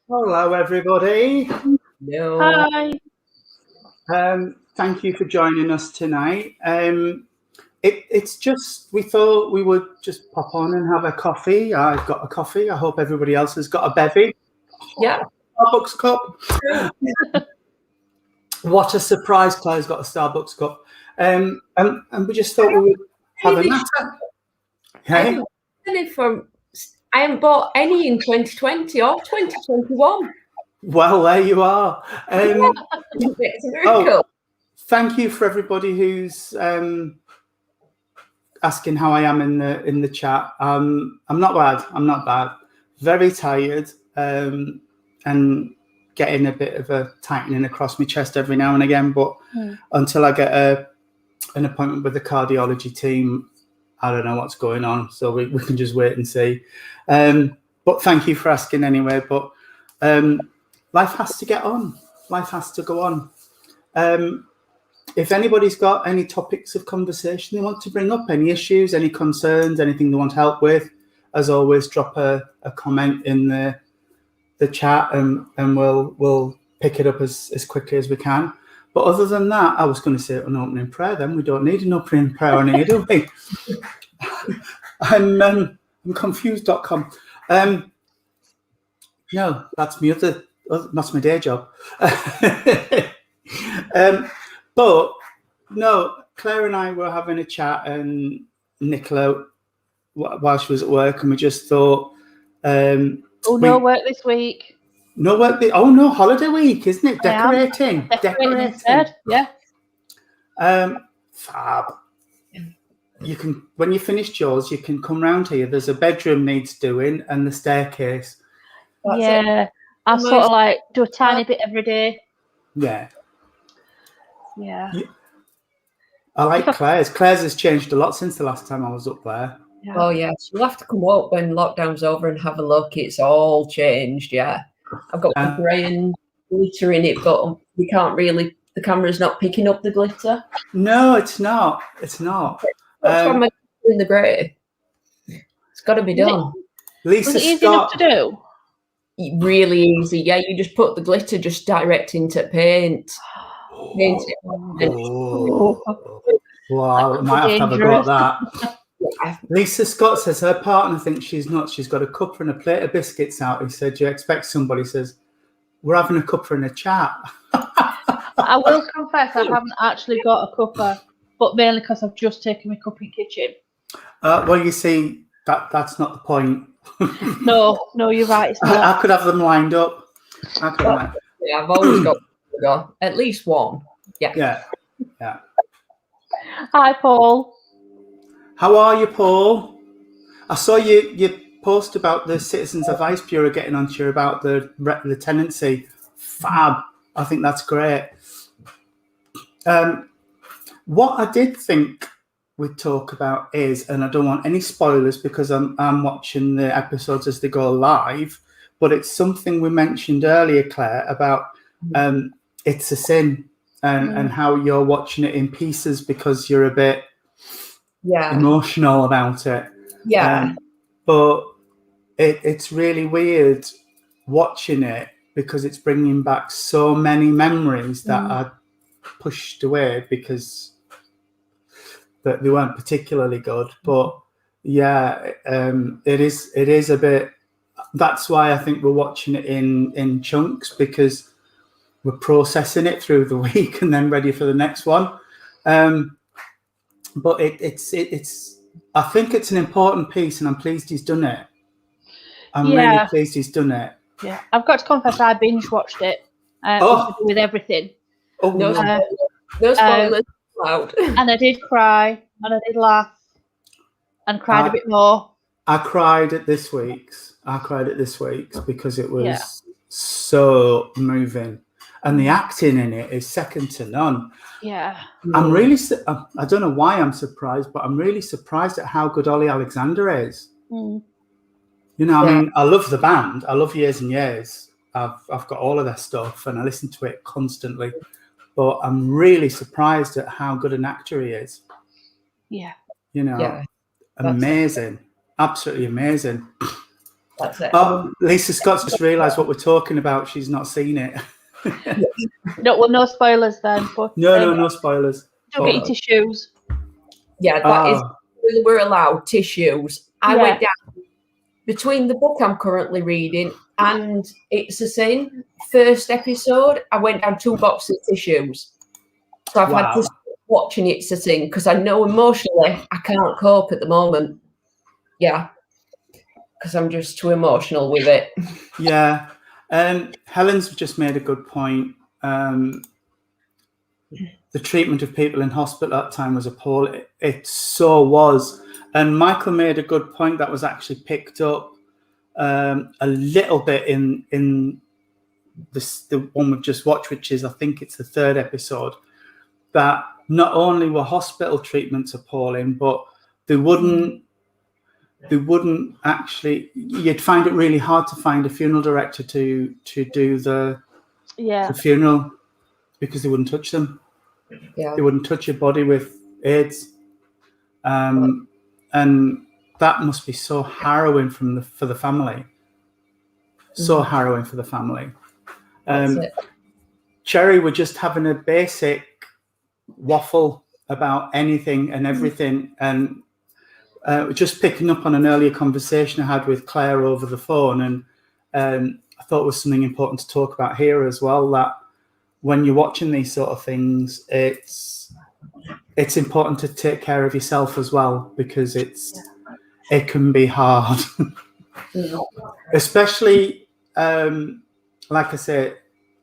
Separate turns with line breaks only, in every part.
Hello, everybody.
No.
Hi.
Thank you for joining us tonight. It's just, we thought we would just pop on and have a coffee. I've got a coffee. I hope everybody else has got a bevy.
Yeah.
Starbucks cup. What a surprise, Claire's got a Starbucks cup. And we just thought we would have a natter. Hey?
I haven't bought any in 2020 or 2021.
Well, there you are.
It's a miracle.
Thank you for everybody who's asking how I am in the chat. I'm not bad. I'm not bad. Very tired and getting a bit of a tightening across my chest every now and again. But until I get an appointment with the cardiology team, I don't know what's going on. So we can just wait and see. But thank you for asking anyway. But life has to get on. Life has to go on. If anybody's got any topics of conversation they want to bring up, any issues, any concerns, anything they want help with, as always, drop a comment in the chat and we'll pick it up as quickly as we can. But other than that, I was going to say an opening prayer then. We don't need an opening prayer on here, do we? I'm confused.com. No, that's my day job. But no, Claire and I were having a chat and Nicola while she was at work, and we just thought
no work this week.
No work no, holiday week, isn't it? Decorating.
Instead, yeah.
Fab. You can, when you finish yours, you can come round here. There's a bedroom needs doing and the staircase.
That's I sort of like do a tiny bit every day.
Yeah.
Yeah.
I like Claire's. Claire's has changed a lot since the last time I was up there.
Yeah. Oh, yeah. So we'll have to come up when lockdown's over and have a look. It's all changed, yeah. I've got grey and glitter in it, but we can't really, the camera's not picking up the glitter.
No, it's not. It's not.
What's wrong with in the grey? It's got to be done.
Lisa
Was it easy enough to do?
Really easy, yeah. You just put the glitter just direct into paint. Paint it.
Wow, might have to have a go at that. Lisa Scott says her partner thinks she's nuts. She's got a cuppa and a plate of biscuits out. He said, "Do you expect somebody?" Says, "We're having a cuppa and a chat."
I will confess I haven't actually got a cuppa, but mainly because I've just taken my cup in kitchen.
Well, you see, that's not the point.
No, you're right. It's not.
I could have them lined up.
Yeah, I've always got at least one. Yeah.
Hi, Paul.
How are you, Paul? I saw you post about the Citizens Advice Bureau getting on to you about the tenancy. Fab. I think that's great. What I did think we'd talk about is, and I don't want any spoilers because I'm watching the episodes as they go live, but it's something we mentioned earlier, Claire, about it's a sin and how you're watching it in pieces because you're a bit emotional about it.
Yeah.
But it's really weird watching it because it's bringing back so many memories that are pushed away because they weren't particularly good. But yeah, it is a bit. That's why I think we're watching it in chunks because we're processing it through the week and then ready for the next one. But it's I think it's an important piece, and I'm pleased he's done it. I'm really pleased he's done it.
Yeah, I've got to confess, I binge watched it with everything.
Oh,
no spoilers allowed.
And I did cry, and I did laugh, and cried a bit more.
I cried at this week's because it was so moving. And the acting in it is second to none.
Yeah.
I'm really, I don't know why I'm surprised, but I'm really surprised at how good Ollie Alexander is. You know, I mean, I love the band. I love Years and Years. I've got all of their stuff and I listen to it constantly. But I'm really surprised at how good an actor he is.
Yeah.
You know, amazing. Absolutely amazing.
That's it.
Oh, Lisa Scott's just realised what we're talking about. She's not seen it.
No spoilers then. But
No spoilers.
don't get your tissues.
Yeah, that is. We're allowed tissues. I went down between the book I'm currently reading and It's a Sin, first episode. I went down 2 boxes of tissues. So I've had to stop watching It's a Sin because I know emotionally I can't cope at the moment. Yeah, because I'm just too emotional with it.
Yeah. Helen's just made a good point. The treatment of people in hospital at that time was appalling. It so was. And Michael made a good point that was actually picked up a little bit in the one we've just watched, which is, I think it's the 3rd episode, that not only were hospital treatments appalling, but they wouldn't actually, you'd find it really hard to find a funeral director to do the funeral because they wouldn't touch them.
Yeah.
They wouldn't touch your body with AIDS. And that must be so harrowing for the family. So harrowing for the family. Cherry, we're just having a basic waffle about anything and everything. And just picking up on an earlier conversation I had with Claire over the phone. And I thought it was something important to talk about here as well, that when you're watching these sort of things, it's important to take care of yourself as well, because it can be hard. Especially, like I said,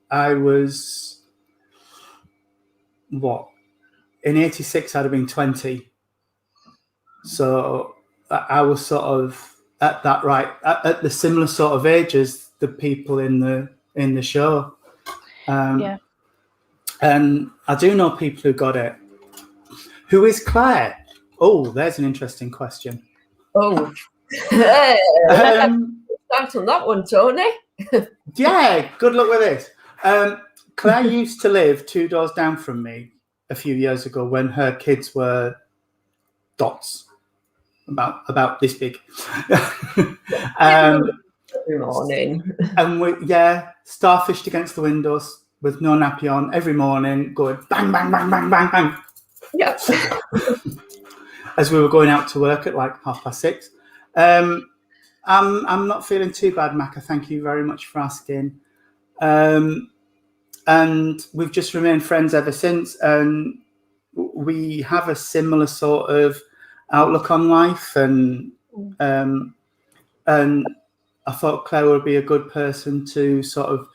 I was, in 86, I'd have been 20. So I was sort of at the similar sort of age as the people in the show. And I do know people who got it. Who is Claire? Oh, there's an interesting question.
Oh, start on that one, Tony.
Yeah, good luck with this. Claire used to live 2 doors down from me a few years ago when her kids were dots, about this big.
Every morning.
And we starfished against the windows with no nappy on every morning, going bang, bang, bang, bang, bang, bang.
Yeah.
As we were going out to work at like 6:30. I'm not feeling too bad, Macca. Thank you very much for asking. And we've just remained friends ever since. And we have a similar sort of outlook on life. And I thought Claire would be a good person to sort of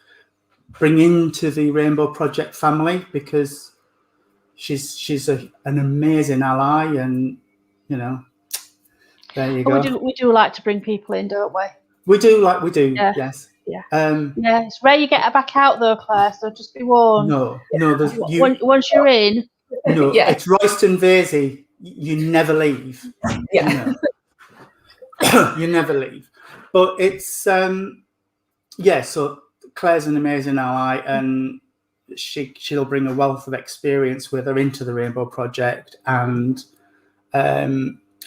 bring into the Rainbow Project family, because she's an amazing ally, and there you go.
We do like to bring people in, don't we?
We do,
yeah.
Yes.
Yeah. It's rare you get her back out though, Claire. So just be warned.
No.
Once you're in.
No, it's Royston Vasey. You never leave.
Yeah.
You never leave. But it's So Claire's an amazing ally, and she'll bring a wealth of experience with her into the Rainbow Project, and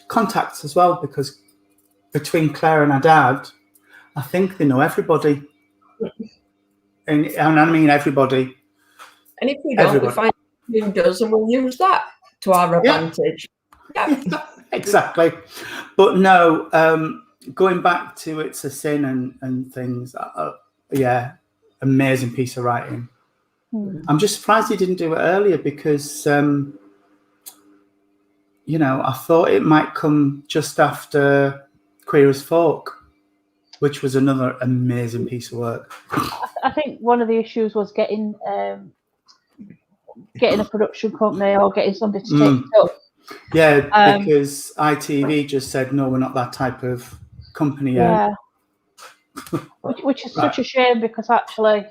contacts as well, because between Claire and her dad, I think they know everybody. And I mean everybody.
And if we don't, we find who does, and we'll use that to our advantage. Yeah.
Exactly. But no, going back to It's a Sin and things, amazing piece of writing. I'm just surprised he didn't do it earlier, because I thought it might come just after Queer as Folk, which was another amazing piece of work.
I think one of the issues was getting a production company or getting somebody to take it up.
Yeah, because ITV just said, no, we're not that type of company yet.
Yeah. which is such a shame, because actually,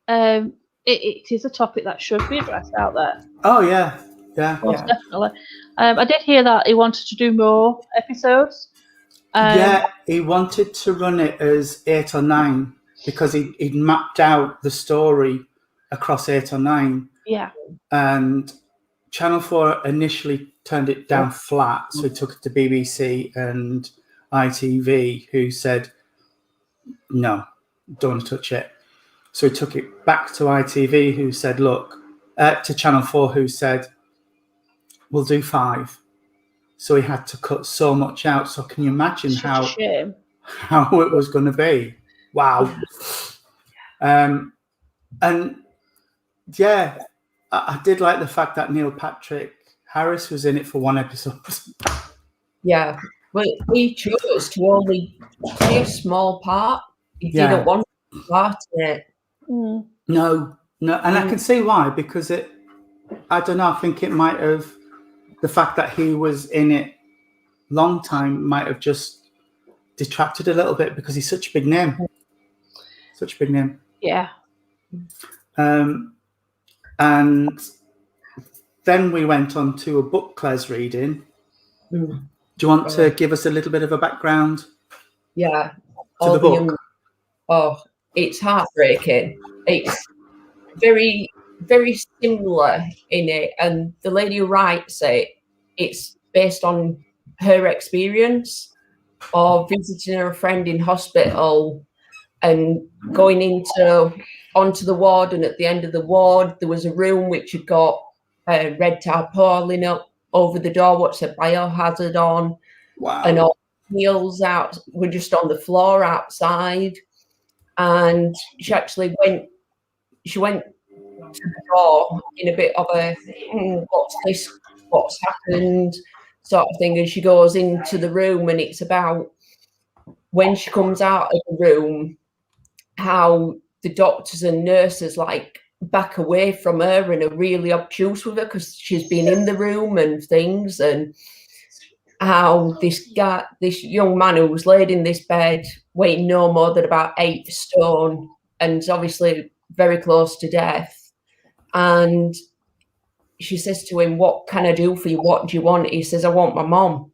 it is a topic that should be addressed out there.
Oh, yeah. Yeah.
Most definitely. I did hear that he wanted to do more episodes.
He wanted to run it as 8 or 9, because he'd mapped out the story across 8 or 9.
Yeah.
And Channel 4 initially turned it down flat. So he took it to BBC and ITV, who said, no, don't want to touch it. So he took it back to ITV, who said, look, to Channel 4, who said, we'll do 5. So he had to cut so much out. So can you imagine how it was going to be? Wow. And yeah, I did like the fact that Neil Patrick Harris was in it for 1 episode.
Yeah. Well, he chose to only play a small part. He didn't want to part in it.
No. And I can see why, because I don't know, I think it might have, the fact that he was in it long time might have just detracted a little bit, because he's such a big name. Such a big name.
Yeah.
And then we went on to a book Claire's reading. Do you want to give us a little bit of a background?
Yeah.
To the book?
It's heartbreaking. It's very, very similar in it. And the lady who writes it, it's based on her experience of visiting her friend in hospital and going onto the ward, and at the end of the ward there was a room which had got red tarpaulin up over the door, what said biohazard on.
Wow.
And all the meals out were just on the floor outside. And she actually went to the door in a bit of a what's happened sort of thing, and she goes into the room, and it's about when she comes out of the room, how the doctors and nurses like back away from her and are really obtuse with her because she's been in the room and things, and how this young man who was laid in this bed weighing no more than about 8 stone and is obviously very close to death, and she says to him, what can I do for you? What do you want? He says, I want my mom.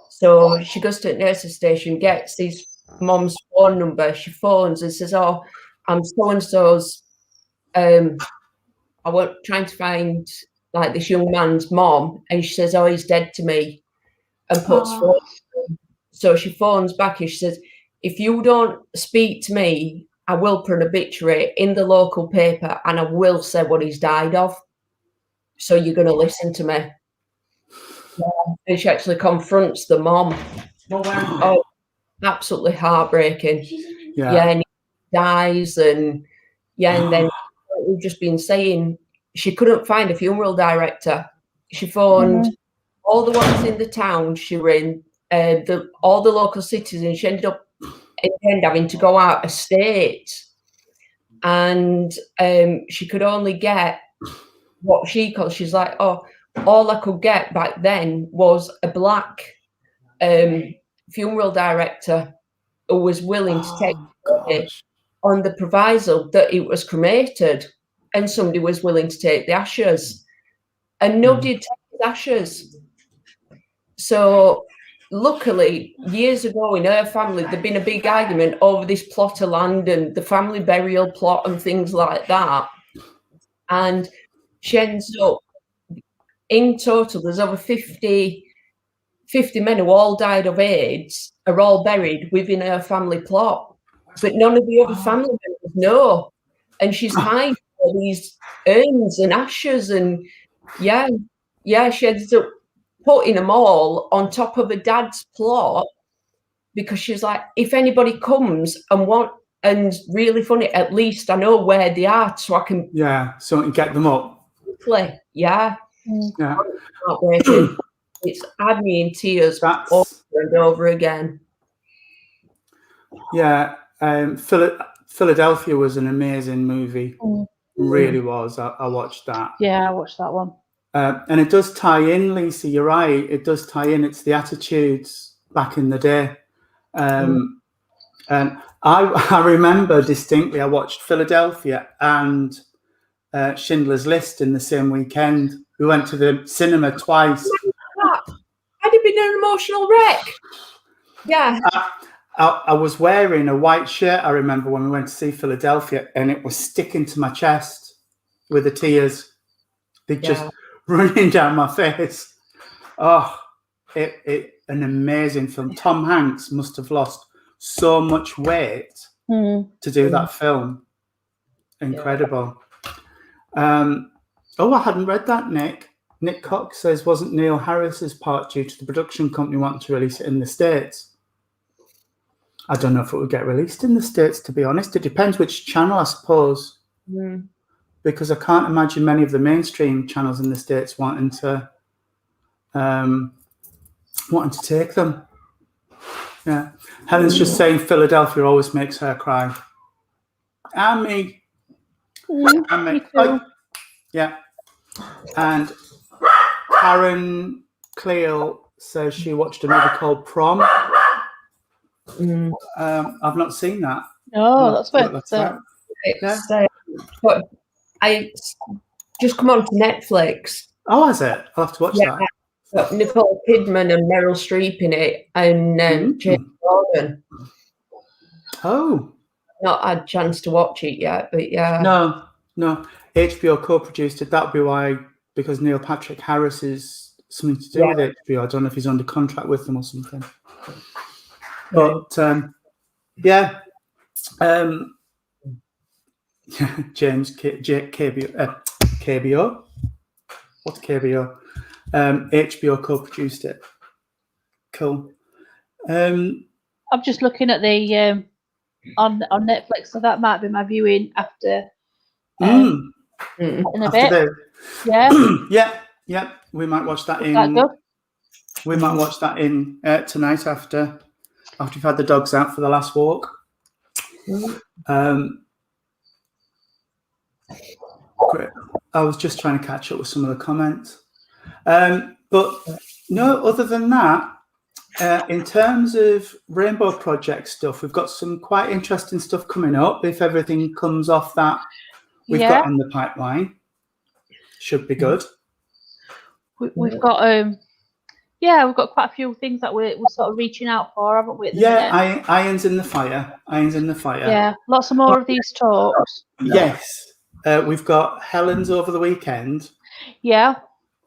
So she goes to the nurse's station, gets his mom's phone number. She phones and says, oh, I'm so-and-so's. I was trying to find like this young man's mom. And she says, oh, he's dead to me. And puts phone. So she phones back and she says, if you don't speak to me, I will put an obituary in the local paper and I will say what he's died of. So you're going to listen to me. Yeah. And she actually confronts the mom. Oh, absolutely heartbreaking. Yeah, and he dies, and and then we've just been saying she couldn't find a funeral director. She phoned all the ones in the town she were in, all the local cities, and she ended up having to go out of state, and she could only get what she calls, she's like, oh, all I could get back then was a black funeral director who was willing to take it on the proviso that it was cremated, and somebody was willing to take the ashes, and nobody took the ashes. So luckily, years ago in her family, there'd been a big argument over this plot of land and the family burial plot and things like that. And she ends up, in total, there's over 50 men who all died of AIDS, are all buried within her family plot. But none of the other family members know. And she's hiding all these urns and ashes. And she ends up putting them all on top of her dad's plot, because she's like, if anybody comes and really funny, at least I know where they are, so I can get them up. Yeah. It's had me in tears over and over again.
Yeah, Philadelphia was an amazing movie. Really was. I watched that.
Yeah, I watched that one.
And it does tie in, Lisa. You're right. It does tie in. It's the attitudes back in the day. And I remember distinctly, I watched Philadelphia and Schindler's List in the same weekend. We went to the cinema twice.
I'd have been an emotional wreck. Yeah.
I was wearing a white shirt, I remember, when we went to see Philadelphia, and it was sticking to my chest with the tears. They just running down my face. Oh, an amazing film. Tom Hanks must have lost so much weight to do that film. Incredible. I hadn't read that, Nick. Nick Cox says, wasn't Neil Harris's part due to the production company wanting to release it in the States? I don't know if it would get released in the States, to be honest. It depends which channel, I suppose. Because I can't imagine many of the mainstream channels in the States wanting to take them. Yeah. Helen's just saying Philadelphia always makes her cry. And me. And me. Oh, yeah. And Karen Cleo says she watched a movie called Prom. I've not seen that.
Oh, that's what
but I just come on to Netflix.
Oh, is it? I'll have to watch that.
Got Nicole Kidman and Meryl Streep in it, and James Gordon.
Oh,
not had a chance to watch it yet, but yeah.
No. HBO co-produced it. That'd be why, because Neil Patrick Harris is something to do with HBO. I don't know if he's under contract with them or something. But James KBO. What's KBO? HBO co-produced it. Cool. I'm
just looking at the on Netflix, so that might be my viewing after in a bit.
Yeah. We might watch that in. We might watch that in tonight after we've had the dogs out for the last walk. Great. I was just trying to catch up with some of the comments. But no, other than that, in terms of Rainbow Project stuff, we've got some quite interesting stuff coming up. If everything comes off that we've got in the pipeline, should be good.
We've got we've got quite a few things that we're sort of reaching out for, haven't we?
Irons in the fire.
Yeah, lots of more of these talks.
Yes, we've got Helen's over the weekend.
Yeah.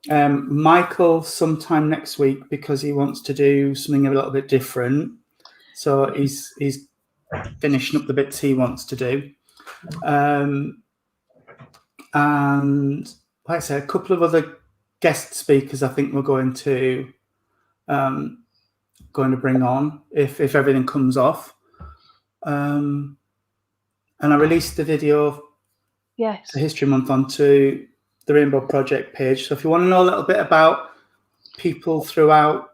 Michael sometime next week because he wants to do something a little bit different. So he's finishing up the bits he wants to do. And like I said, a couple of other guest speakers I think we're going to bring on if everything comes off. And I released the video the History Month onto the Rainbow Project page. So if you want to know a little bit about people throughout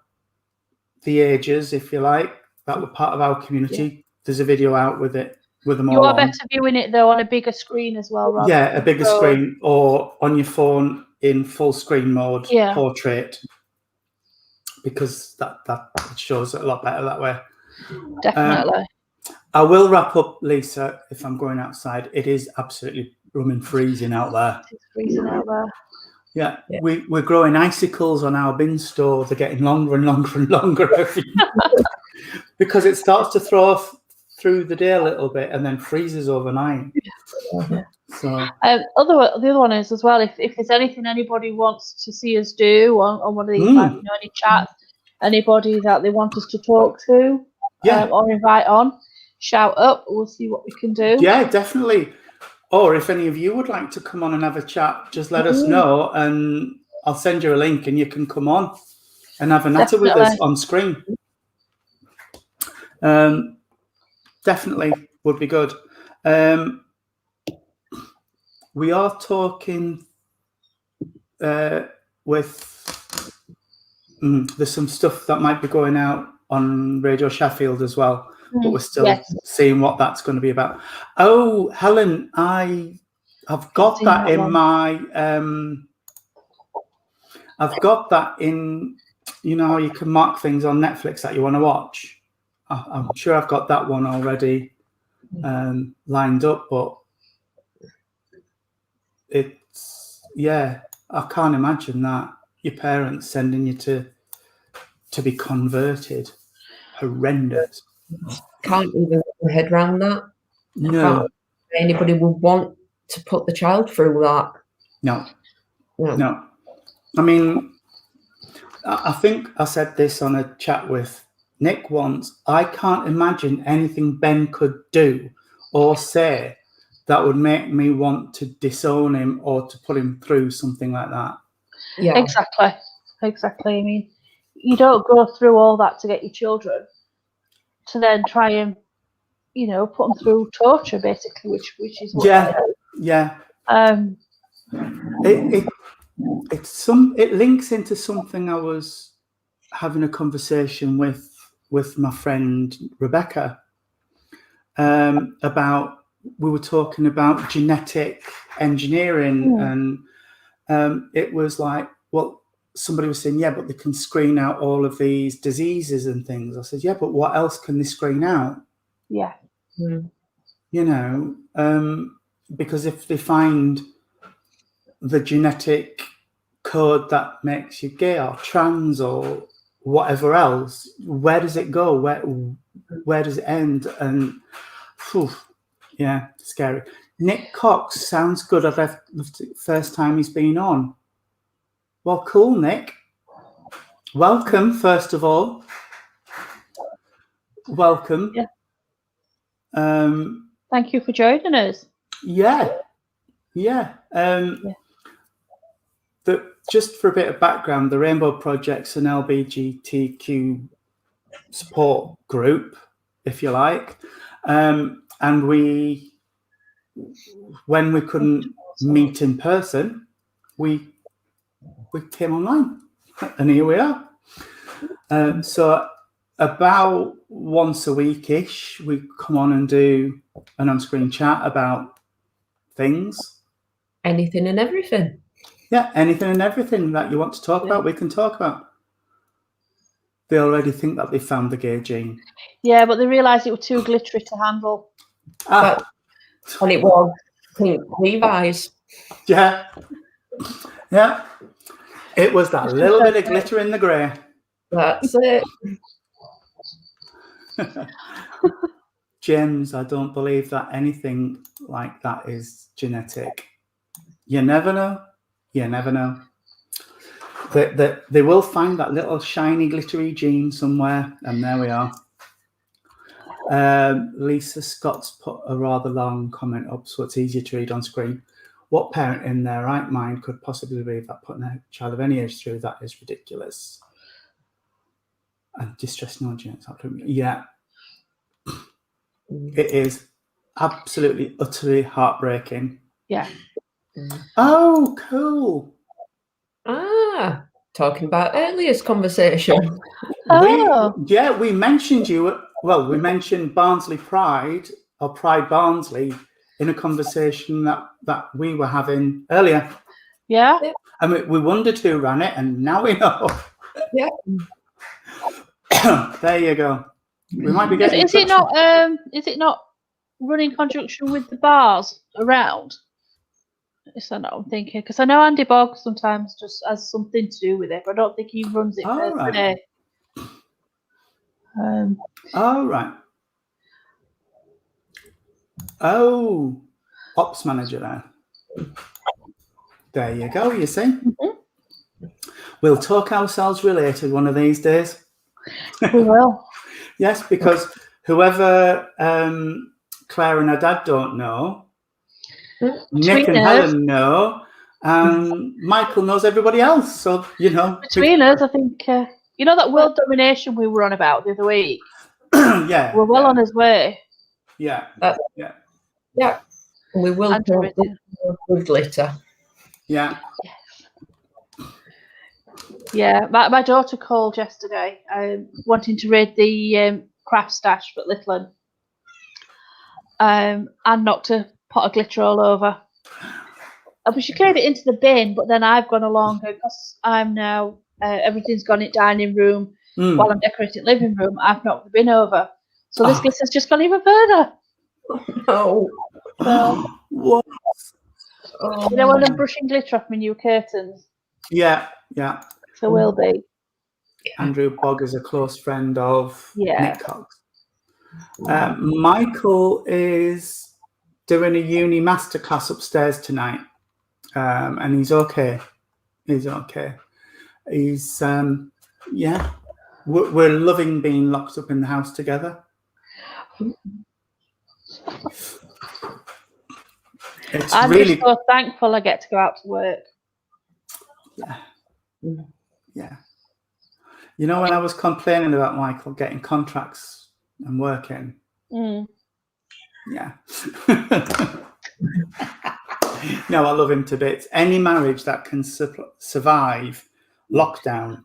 the ages, if you like, that were part of our community, there's a video out with them all.
You are better viewing it though on a bigger screen as well, Rob.
Yeah, a bigger screen or on your phone in full screen mode, portrait, because that shows it a lot better that way.
Definitely.
I will wrap up, Lisa, if I'm going outside. It is absolutely blooming freezing out there.
It's freezing out there.
Yeah. We're growing icicles on our bin store. They're getting longer and longer and longer every because it starts to throw off through the day a little bit and then freezes overnight. So
the other one is as well, if there's anything anybody wants to see us do on one of these any chats, anybody that they want us to talk to or invite on, shout up. We'll see what we can do.
Yeah, definitely. Or if any of you would like to come on and have a chat, just let us know and I'll send you a link and you can come on and have a natter with us on screen. Definitely would be good. We are talking with there's some stuff that might be going out on Radio Sheffield as well, but we're still seeing what that's going to be about. Oh, Helen, I've got that in my I've got that in, you know how you can mark things on Netflix that you want to watch. I'm sure I've got that one already lined up, but it's I can't imagine that your parents sending you to be converted. Horrendous.
Can't even get my head around that.
No.
Anybody would want to put the child through that.
No. I mean, I think I said this on a chat with Nick once. I can't imagine anything Ben could do or say that would make me want to disown him or to put him through something like that.
Yeah,
Exactly. I mean, you don't go through all that to get your children to then try and, put them through torture, basically, which is what
Yeah. It links into something I was having a conversation with my friend Rebecca about. We were talking about genetic engineering, and it was like, well, somebody was saying, yeah, but they can screen out all of these diseases and things. I said, yeah, but what else can they screen out?
Yeah.
Because if they find the genetic code that makes you gay or trans or whatever else, where does it go? Where does it end? And scary. Nick Cox sounds good. I've left the first time he's been on. Well, cool, Nick. Welcome, first of all. Welcome.
Yeah. Thank you for joining us.
Yeah. Just for a bit of background, the Rainbow Project's an LGBTQ support group, if you like. And when we couldn't meet in person, we came online, and here we are. So about once a week-ish, we come on and do an on-screen chat about things.
Anything and everything.
Yeah, anything and everything that you want to talk about, we can talk about. They already think that they found the gay gene.
Yeah, but they realised it was too glittery to handle.
And it was pink Levi's.
Yeah. It was that little bit of glitter in the grey.
That's it.
James, I don't believe that anything like that is genetic. You never know. They will find that little shiny, glittery gene somewhere, and there we are. Lisa Scott's put a rather long comment up, so it's easier to read on screen. What parent in their right mind could possibly believe that putting a child of any age through that is ridiculous? And distressing audience. Yeah. It is absolutely, utterly heartbreaking.
Yeah.
Oh, cool.
Talking about earliest conversation.
We mentioned you. Well, we mentioned Barnsley Pride or Pride Barnsley in a conversation that we were having earlier.
Yeah.
And we wondered who ran it, and now we know.
Yeah.
There you go. We might be getting.
Is it not running in conjunction with the bars around? Is that what I'm thinking? Because I know Andy Boggs sometimes just has something to do with it, but I don't think he runs it per se.
All right. Oh, ops manager there. There you go. You see, we'll talk ourselves related one of these days.
We will.
Yes, because whoever Claire and her dad don't know, Nick and Helen know, and Michael knows everybody else. So,
between us, I think, that world domination we were on about the other week.
Yeah.
We're well on his way.
Yeah.
Yeah. And we will talk with glitter.
Yeah.
Yeah, my daughter called yesterday wanting to raid the craft stash for Litland and not to pot of glitter all over. But she carried it into the bin, but then I've gone along because I'm now, everything's gone in dining room while I'm decorating living room. I've knocked the bin over. So this glitter's just gone even further.
Oh.
What?
When I'm brushing glitter off my new curtains.
Yeah.
So will be.
Andrew Bogg is a close friend of Nick Cox. Michael is doing a uni masterclass upstairs tonight, and he's okay. he's we're loving being locked up in the house together.
I'm really just so thankful I get to go out to work.
Yeah. You know, when I was complaining about Michael getting contracts and working, yeah. No, I love him to bits. Any marriage that can survive lockdown,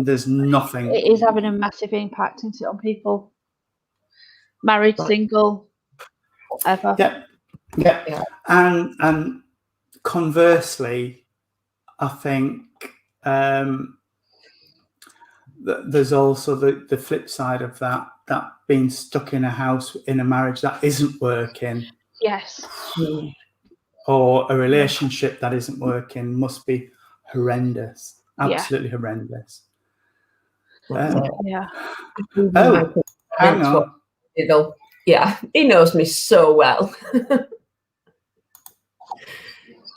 there's nothing.
It is having a massive impact on people. Married, single, ever.
Yeah. And conversely, I think there's also the flip side of that being stuck in a house in a marriage that isn't working.
Yes.
Or a relationship that isn't working must be horrendous. Absolutely horrendous.
Yeah.
Oh, hang on.
Yeah, he knows me so well.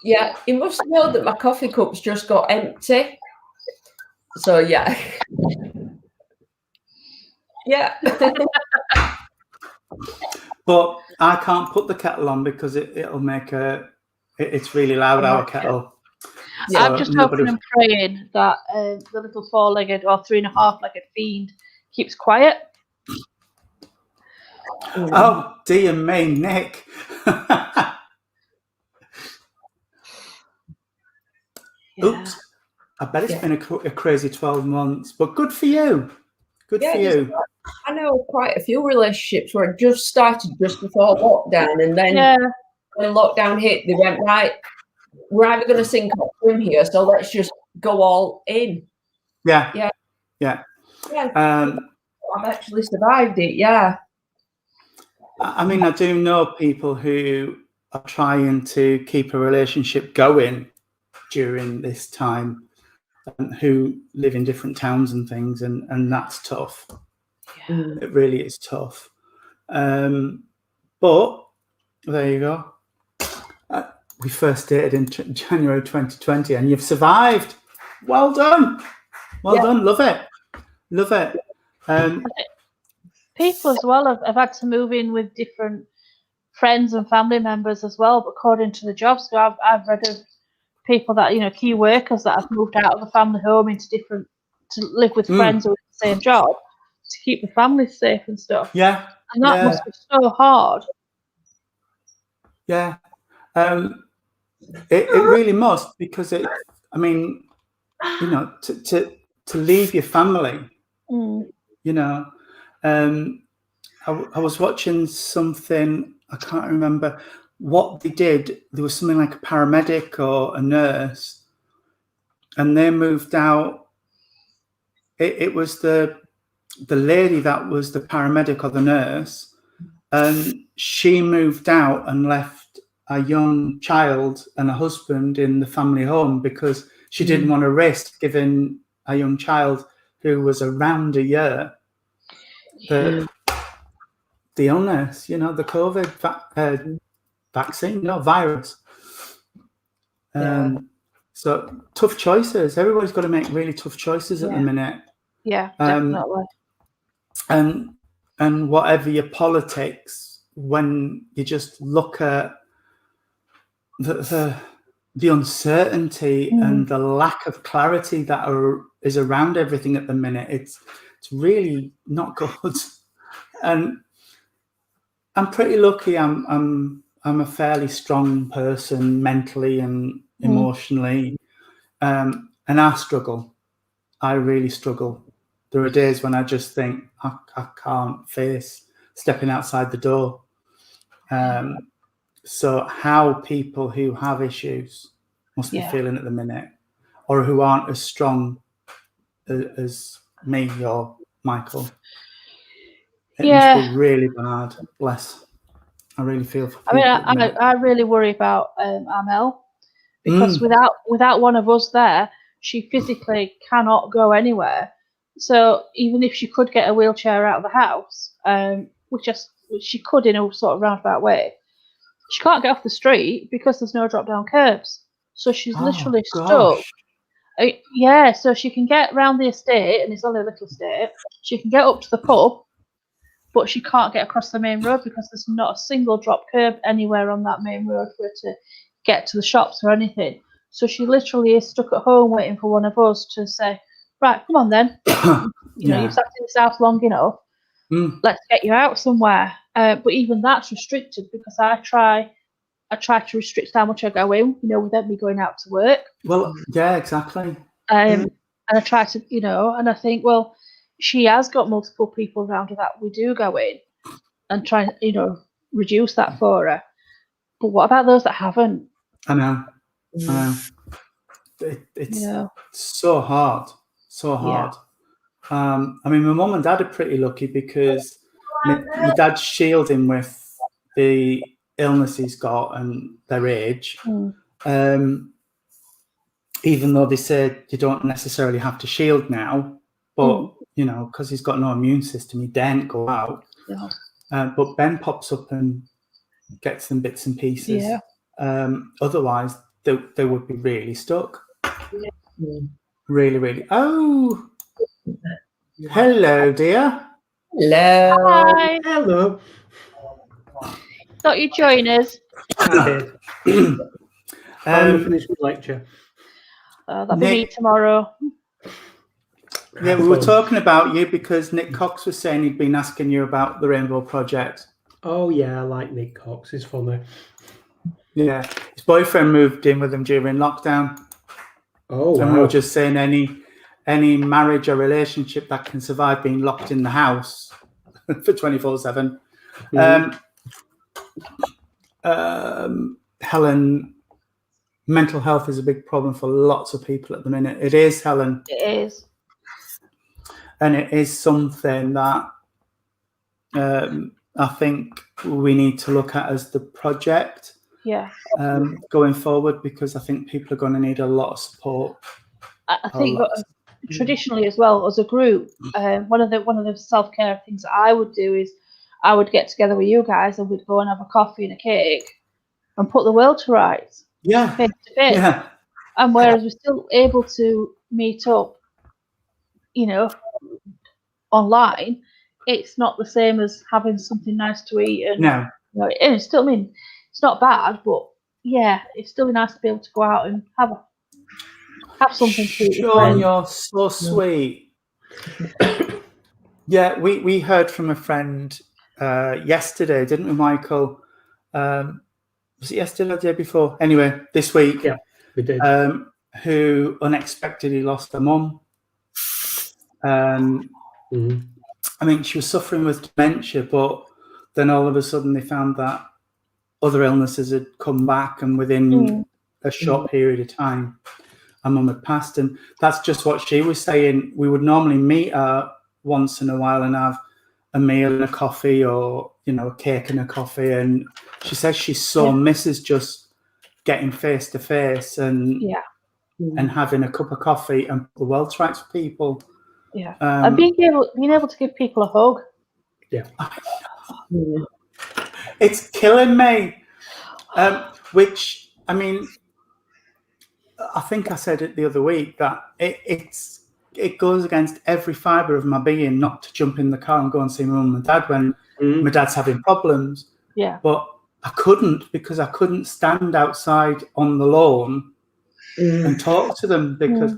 Yeah, he must know that my coffee cup's just got empty. So, yeah. Yeah.
But I can't put the kettle on because it'll make it's really loud, our kettle.
Yeah. I'm just hoping and praying that the little 4-legged or 3.5-legged fiend keeps quiet.
Oh, dear me, Nick. Oops. I bet it's been a crazy 12 months, but good for you. Good for you.
I know quite a few relationships where it just started just before lockdown, and then when lockdown hit, they went, right, we're either going to sink or swim here, so let's just go all in.
Yeah.
I've actually survived it, yeah.
I mean, I do know people who are trying to keep a relationship going during this time, who live in different towns and things, and that's tough. It really is tough. But there you go. We first dated in January 2020, and you've survived. Well done. Well done. Love it.
People as well have had to move in with different friends and family members as well, but according to the jobs, so I've read of people that, you know, key workers that have moved out of the family home to live with friends who have the same job to keep the family safe and stuff.
Yeah.
And that must be so hard.
Yeah. It really must, because I mean, you know, to leave your family, you know, I was watching something, I can't remember what they did. There was something like a paramedic or a nurse, and they moved out. It was the lady that was the paramedic or the nurse, and she moved out and left a young child and a husband in the family home because she didn't want to risk giving a young child who was around a year the illness, you know, the COVID vaccine, virus. So tough choices. Everybody's got to make really tough choices at the minute.
Yeah, definitely.
And whatever your politics, when you just look at the uncertainty and the lack of clarity that is around everything at the minute, it's really not good. And I'm pretty lucky. I'm a fairly strong person mentally and emotionally, and I struggle. I really struggle. There are days when I just think I can't face stepping outside the door. So how people who have issues must be feeling at the minute, or who aren't as strong as me or Michael. It must be really bad. Bless. I really feel for people.
I really worry about Amel, because without one of us there, she physically cannot go anywhere. So even if she could get a wheelchair out of the house, which she could in a sort of roundabout way, she can't get off the street because there's no drop down curbs. So she's literally stuck Yeah, so she can get round the estate, and it's only a little estate. She can get up to the pub, but she can't get across the main road because there's not a single drop curb anywhere on that main road for her to get to the shops or anything. So she literally is stuck at home waiting for one of us to say, right, come on then. You've sat in this house long enough. Let's get you out somewhere. But even that's restricted because I try to restrict how much I go in, without me going out to work.
Well, yeah, exactly.
And I try to, and I think, well, she has got multiple people around her that we do go in and try, reduce that for her. But what about those that haven't?
I know. It's so hard. So hard. Yeah. I mean, my mum and dad are pretty lucky because my dad's shielding with the illness he's got and their age. Even though they said you don't necessarily have to shield now, but because he's got no immune system, he daren't go out. But Ben pops up and gets them bits and pieces. Otherwise, they would be really stuck. Really, really. Oh, hello, dear.
Hello.
Hi.
Hello.
Thought you'd join us.
I did. I'm finished with lecture.
That'll be me tomorrow.
Yeah, we were talking about you because Nick Cox was saying he'd been asking you about the Rainbow Project.
Oh, yeah, I like Nick Cox. He's funny.
Yeah. His boyfriend moved in with him during lockdown.
Oh, wow.
And we were just saying any marriage or relationship that can survive being locked in the house for 24/7. Helen, mental health is a big problem for lots of people at the minute. It is, Helen.
It is.
And it is something that I think we need to look at as the project going forward, because I think people are going to need a lot of support.
I think traditionally as well, as a group, one of the self-care things that I would do is I would get together with you guys and we'd go and have a coffee and a cake and put the world to rights.
Yeah.
Face to face.
Yeah.
And whereas we're still able to meet up, online, it's not the same as having something nice to eat. And,
no.
And it's still, it's not bad, but yeah, it's still nice to be able to go out and have something to eat.
Sean, you're so sweet. Yeah, we heard from a friend yesterday, didn't we, Michael? Was it yesterday or the day before? Anyway, this week.
Yeah, we did.
Who unexpectedly lost her mum. I mean, she was suffering with dementia, but then all of a sudden they found that other illnesses had come back, and within a short period of time, her mum had passed. And that's just what she was saying. We would normally meet her once in a while and have a meal and a coffee, or a cake and a coffee. And she says she so misses just getting face to face and having a cup of coffee and the world to rights for people.
Yeah, and being able to give people a hug.
Yeah,
it's killing me. Which, I mean, I think I said it the other week that it goes against every fibre of my being not to jump in the car and go and see my mum and dad when my dad's having problems.
Yeah,
but I couldn't, because I couldn't stand outside on the lawn and talk to them, because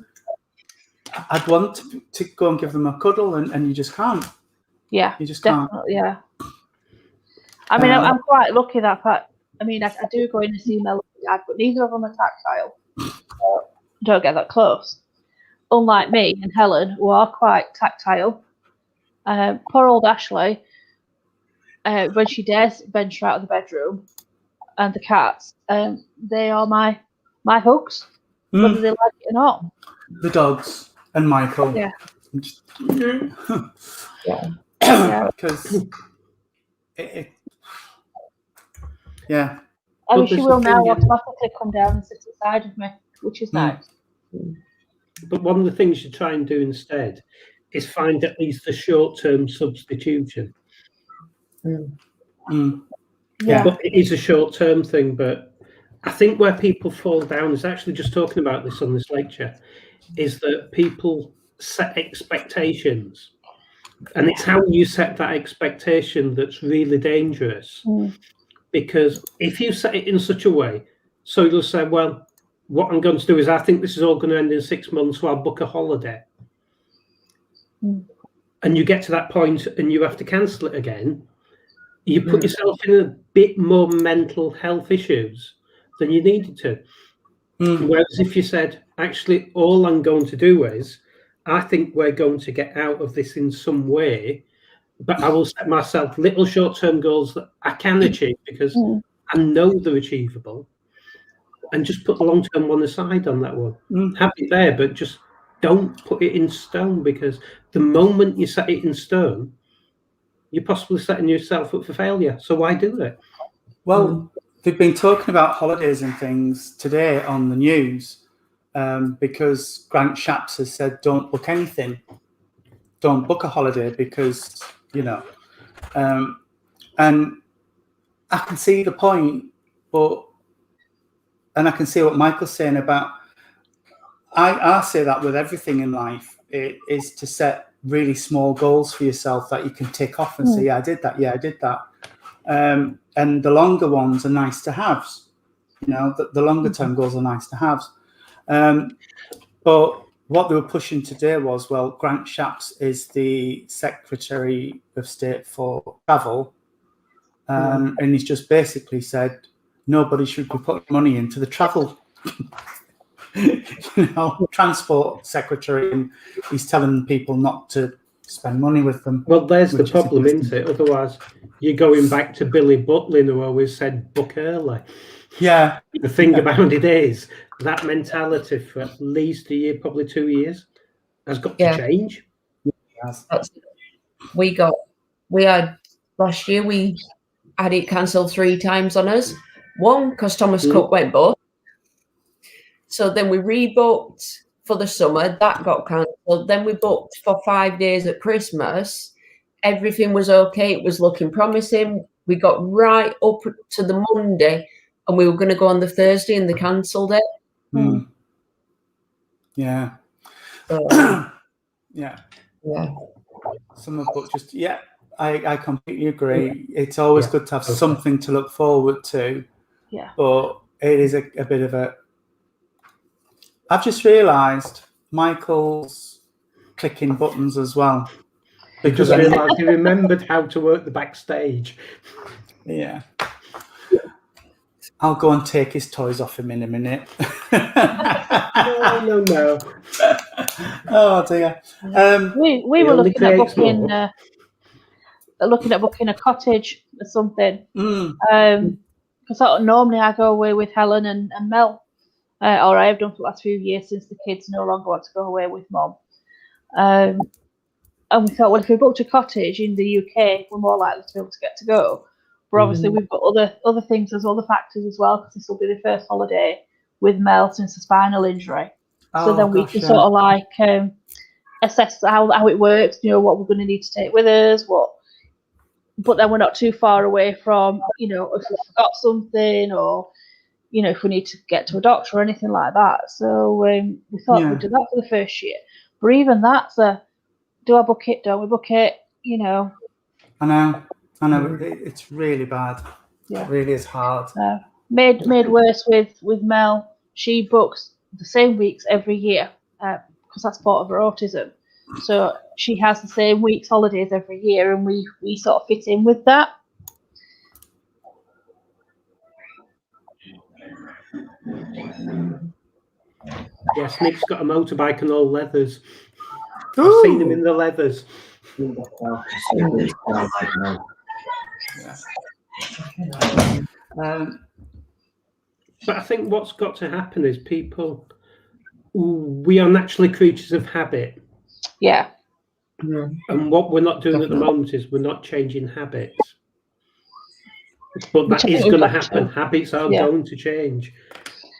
I'd want to go and give them a cuddle, and you just can't.
Yeah,
you just
can't. Yeah. I mean, I'm quite lucky that I do go in and see Mel and Dad, but neither of them are tactile. Don't get that close. Unlike me and Helen, who are quite tactile. Poor old Ashley, when she dares venture out of the bedroom, and the cats, they are my hugs, whether they like it or not.
The dogs. And Michael.
Yeah.
Because yeah.
I mean, she will now automatically come down and sit beside of me, which is nice.
But one of the things you try and do instead is find at least a short-term substitution.
Yeah.
But it is a short-term thing, but I think where people fall down is actually just talking about this on this lecture, is that people set expectations, and it's how you set that expectation that's really dangerous. Because if you set it in such a way, so you'll say, well, what I'm going to do is I think this is all going to end in 6 months, so I'll book a holiday. And you get to that point and you have to cancel it again. You put yourself in a bit more mental health issues than you needed to. Whereas if you said, actually, all I'm going to do is, I think we're going to get out of this in some way, but I will set myself little short-term goals that I can achieve because I know they're achievable, and just put the long-term one aside on that one. Have it there, but just don't put it in stone, because the moment you set it in stone, you're possibly setting yourself up for failure. So why do it?
Well, they've been talking about holidays and things today on the news because Grant Shapps has said, don't book anything. Don't book a holiday because, you know, and I can see the point, and I can see what Michael's saying about, I say that with everything in life, it is to set really small goals for yourself that you can tick off and say, yeah, I did that. Yeah, I did that. And the longer ones are nice to haves. You know, the longer term goals are nice to haves. But what they were pushing today was, well, Grant Shapps is the Secretary of State for Travel. And he's just basically said, nobody should be putting money into the travel, transport secretary, and he's telling people not to spend money with them.
Well, there's the problem, isn't it? Otherwise, you're going back to Billy Butlin, who always said book early.
Yeah.
The thing about it is that mentality for at least a year, probably 2 years, has got to change.
Yes.
We had last year, we had it cancelled 3 times on us. One, because Thomas Cook went bust. So then we rebooked for the summer. That got cancelled. Then we booked for 5 days at Christmas. Everything was okay. It was looking promising. We got right up to the Monday, and we were going to go on the Thursday, and they cancelled it.
Yeah.
Yeah.
Some of the books just, I completely agree. It's always good to have something to look forward to.
Yeah.
But it is a bit of a... I've just realised Michael's clicking buttons as well.
Because I realised he remembered how to work the backstage.
Yeah. I'll go and take his toys off him in a minute.
No.
Oh dear.
We were looking at booking a cottage or something. Because normally I go away with Helen and Mel, or I have done for the last few years since the kids no longer want to go away with Mum. And we thought, well, if we booked a cottage in the UK, we're more likely to be able to get to go. But obviously, we've got other things, there's other factors as well, because this will be the first holiday with Mel since a spinal injury. So then we can sort of like assess how it works, you know, what we're going to need to take with us, but then we're not too far away from, you know, if we forgot something, or, you know, if we need to get to a doctor or anything like that. So we thought we'd do that for the first year. But even that's do I book it? Don't we book it? You know.
I know. It's really bad. Yeah. It really is hard.
Made worse with Mel. She books the same weeks every year because that's part of her autism. So she has the same week's holidays every year, and we sort of fit in with that.
Yes, Nick's got a motorbike and all leathers. I've seen him in the leathers. But I think what's got to happen is we are naturally creatures of habit.
Yeah.
And what we're not doing at the moment is we're not changing habits. But that is going to happen. Habits are going to change.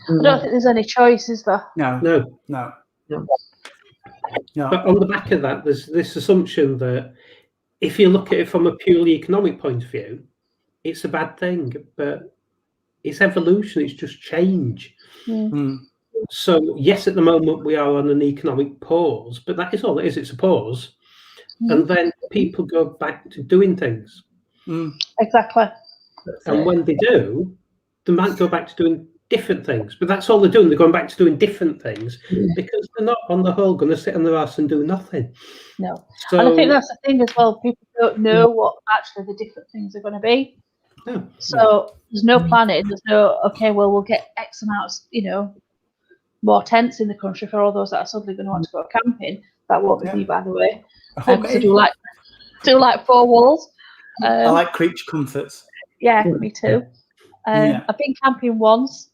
I don't think there's any choice, is there?
No.
But on the back of that, there's this assumption that if you look at it from a purely economic point of view, it's a bad thing. But it's evolution. It's just change. So yes, at the moment we are on an economic pause, but that is all it is. It's a pause, and then people go back to doing things.
Exactly.
And when they do, they might go back to doing different things. But that's all they're doing. They're going back to doing different things because they're not, on the whole, going to sit on their ass and do nothing.
No.
So,
and I think that's the thing as well. People don't know what actually the different things are going to be.
No.
So there's no planning. There's no, okay, well, we'll get X amount, more tents in the country for all those that are suddenly going to want to go camping. That won't be me, by the way. Because I do like 4 walls.
I like creature comforts.
Yeah, me too. I've been camping once,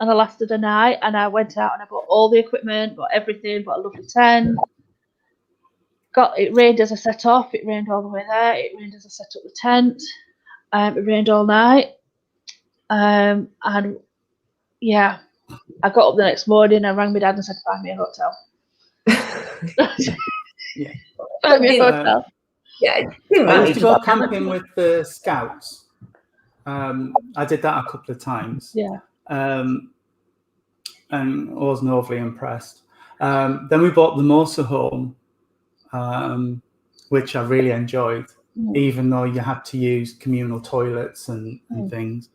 and I lasted a night, and I went out and I bought all the equipment, bought everything, bought a lovely tent. It rained as I set off. It rained all the way there. It rained as I set up the tent. It rained all night. And yeah, I got up the next morning and rang my dad and said, "Find me a hotel." Find me a hotel.
Yeah,
I used to go camping with the Scouts. I did that a couple of times.
Yeah.
And I wasn't overly impressed. Then we bought the motorhome, which I really enjoyed, even though you had to use communal toilets and things.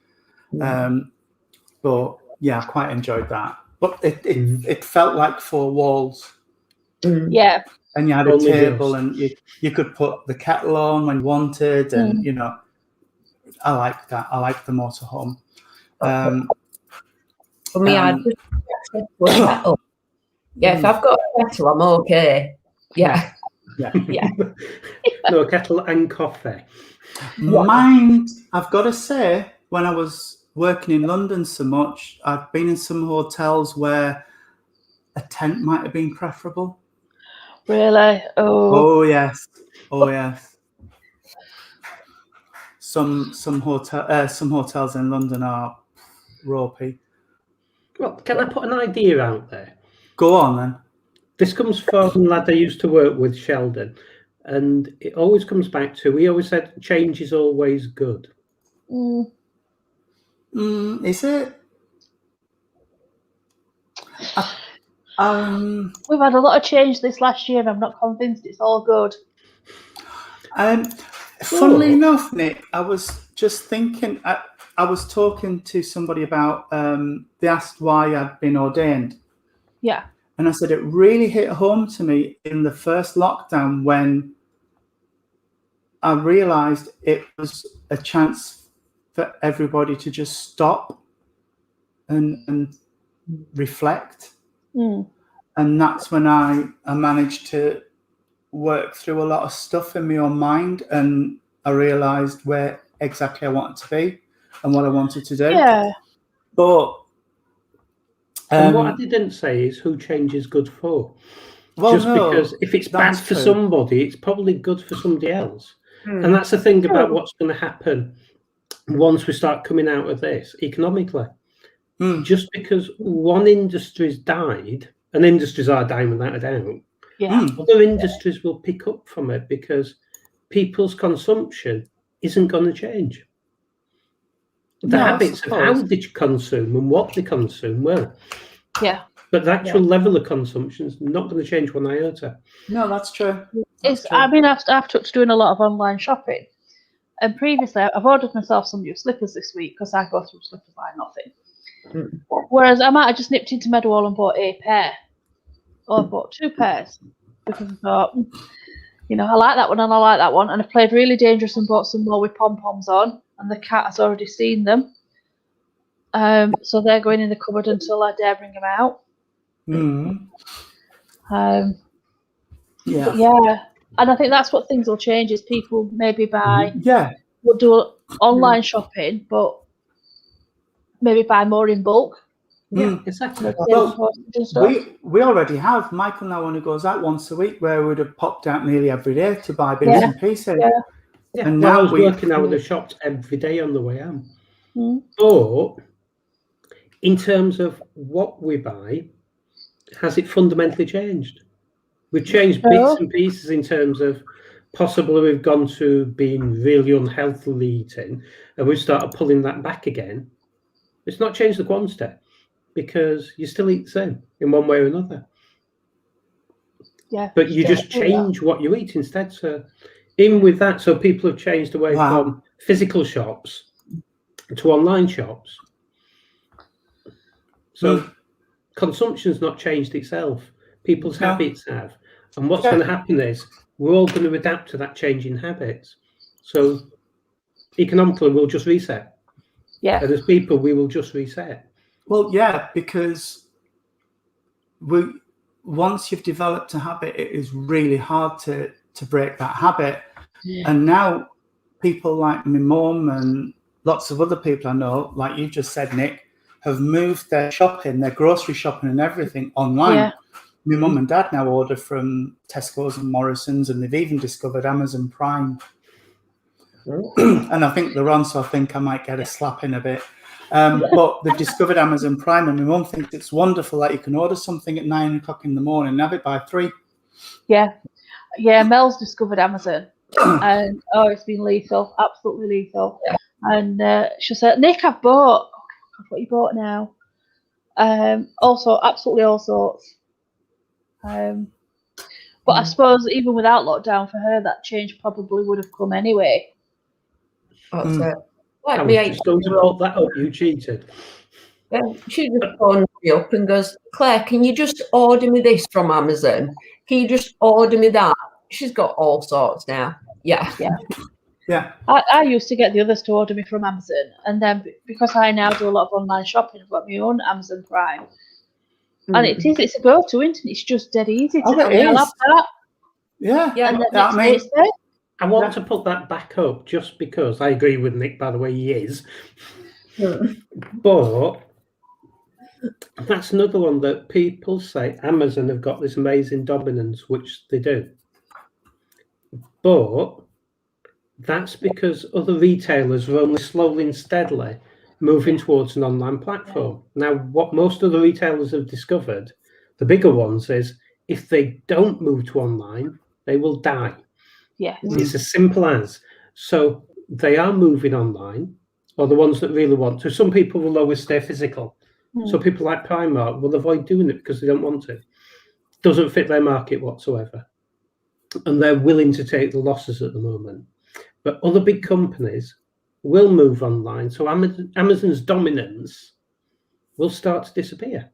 But yeah, I quite enjoyed that. But it felt like 4 walls.
Yeah.
And you had a table, and you could put the kettle on when you wanted, and I like that. I like the motorhome.
For me, I just kettle. Yeah, if I've got a kettle, I'm okay. Yeah.
No, kettle and coffee.
Mine, I've got to say, when I was working in London so much, I've been in some hotels where a tent might have been preferable.
Really?
Oh yes. Some hotels in London are ropey.
Well, can I put an idea out there?
Go on then.
This comes from a lad I used to work with, Sheldon, and it always comes back to, we always said change is always good.
Is it?
We've had a lot of change this last year, and I'm not convinced it's all good.
Funnily enough, Nick, I was just thinking. I was talking to somebody about. They asked why I'd been ordained.
Yeah.
And I said it really hit home to me in the first lockdown when I realised it was a chance for everybody to just stop and reflect. And that's when I managed to work through a lot of stuff in my own mind, and I realised where exactly I wanted to be and what I wanted to do.
Yeah.
But
and what I didn't say is who change is good for.
Well,
because if it's bad for somebody, it's probably good for somebody else. And that's the thing about what's going to happen once we start coming out of this economically. Just because one industry's died, and industries are dying without a doubt, other industries will pick up from it because people's consumption isn't going to change. The habits of how they consume and what they consume will.
Yeah.
But the actual level of consumption is not going to change one iota.
No, that's true.
I mean, I've touched doing a lot of online shopping. And previously, I've ordered myself some new slippers this week because I go through slippers like nothing. Whereas I might have just nipped into Meadowhall and bought a pair. Or I bought 2 pairs. Because I thought, I like that one and I like that one. And I've played really dangerous and bought some more with pom-poms on. And the cat has already seen them. So they're going in the cupboard until I dare bring them out. Yeah. And I think that's what things will change is people maybe will do online shopping, but maybe buy more in bulk.
Yeah, exactly.
Well, we already have. Michael now only goes out once a week, where we would have popped out nearly every day to buy bits and pieces.
Yeah. And now I was working, I would have shopped every day on the way home. But in terms of what we buy, has it fundamentally changed? We've changed bits and pieces in terms of possibly we've gone to being really unhealthily eating, and we've started pulling that back again. It's not changed the quantity. because you still eat the same in one way or another.
Yeah.
But you just change what you eat instead. So in with that, so people have changed away from physical shops to online shops. So consumption's not changed itself. People's habits have. And what's going to happen is we're all going to adapt to that change in habits. So economically, we'll just reset.
Yeah.
And as people, we will just reset.
Well, yeah, because once you've developed a habit, it is really hard to break that habit. Yeah. And now people like my mum and lots of other people I know, like you just said, Nick, have moved their shopping, their grocery shopping and everything online. Yeah. My mum and dad now order from Tesco's and Morrison's, and they've even discovered Amazon Prime. And I think they're on, so I think I might get a slap in a bit. But they've discovered Amazon Prime, and my mum thinks it's wonderful that you can order something at 9 o'clock in the morning and have it by 3.
Yeah. Mel's discovered Amazon, and it's been lethal, absolutely lethal. Yeah. And she said, "Nick, I've bought. Oh, what you bought now? Also, absolutely all sorts. But I suppose even without lockdown, for her, that change probably would have come anyway."
That's it.
Like I was just going to put that up. You cheated.
Yeah, she just phones me up and goes, "Claire, can you just order me this from Amazon? Can you just order me that?" She's got all sorts now. Yeah.
I used to get the others to order me from Amazon, and then because I now do a lot of online shopping, I've got my own Amazon Prime, and it's a go-to, isn't it? It's just dead easy to
I
love that.
Yeah.
And then
I want to put that back up just because I agree with Nick, by the way, he is. But that's another one that people say Amazon have got this amazing dominance, which they do. But that's because other retailers are only slowly and steadily moving towards an online platform. Now, what most other retailers have discovered, the bigger ones, is if they don't move to online, they will die.
Yeah.
It's as simple as. So they are moving online, or the ones that really want to. Some people will always stay physical. So people like Primark will avoid doing it because they don't want to. Doesn't fit their market whatsoever. And they're willing to take the losses at the moment. But other big companies will move online. So Amazon's dominance will start to disappear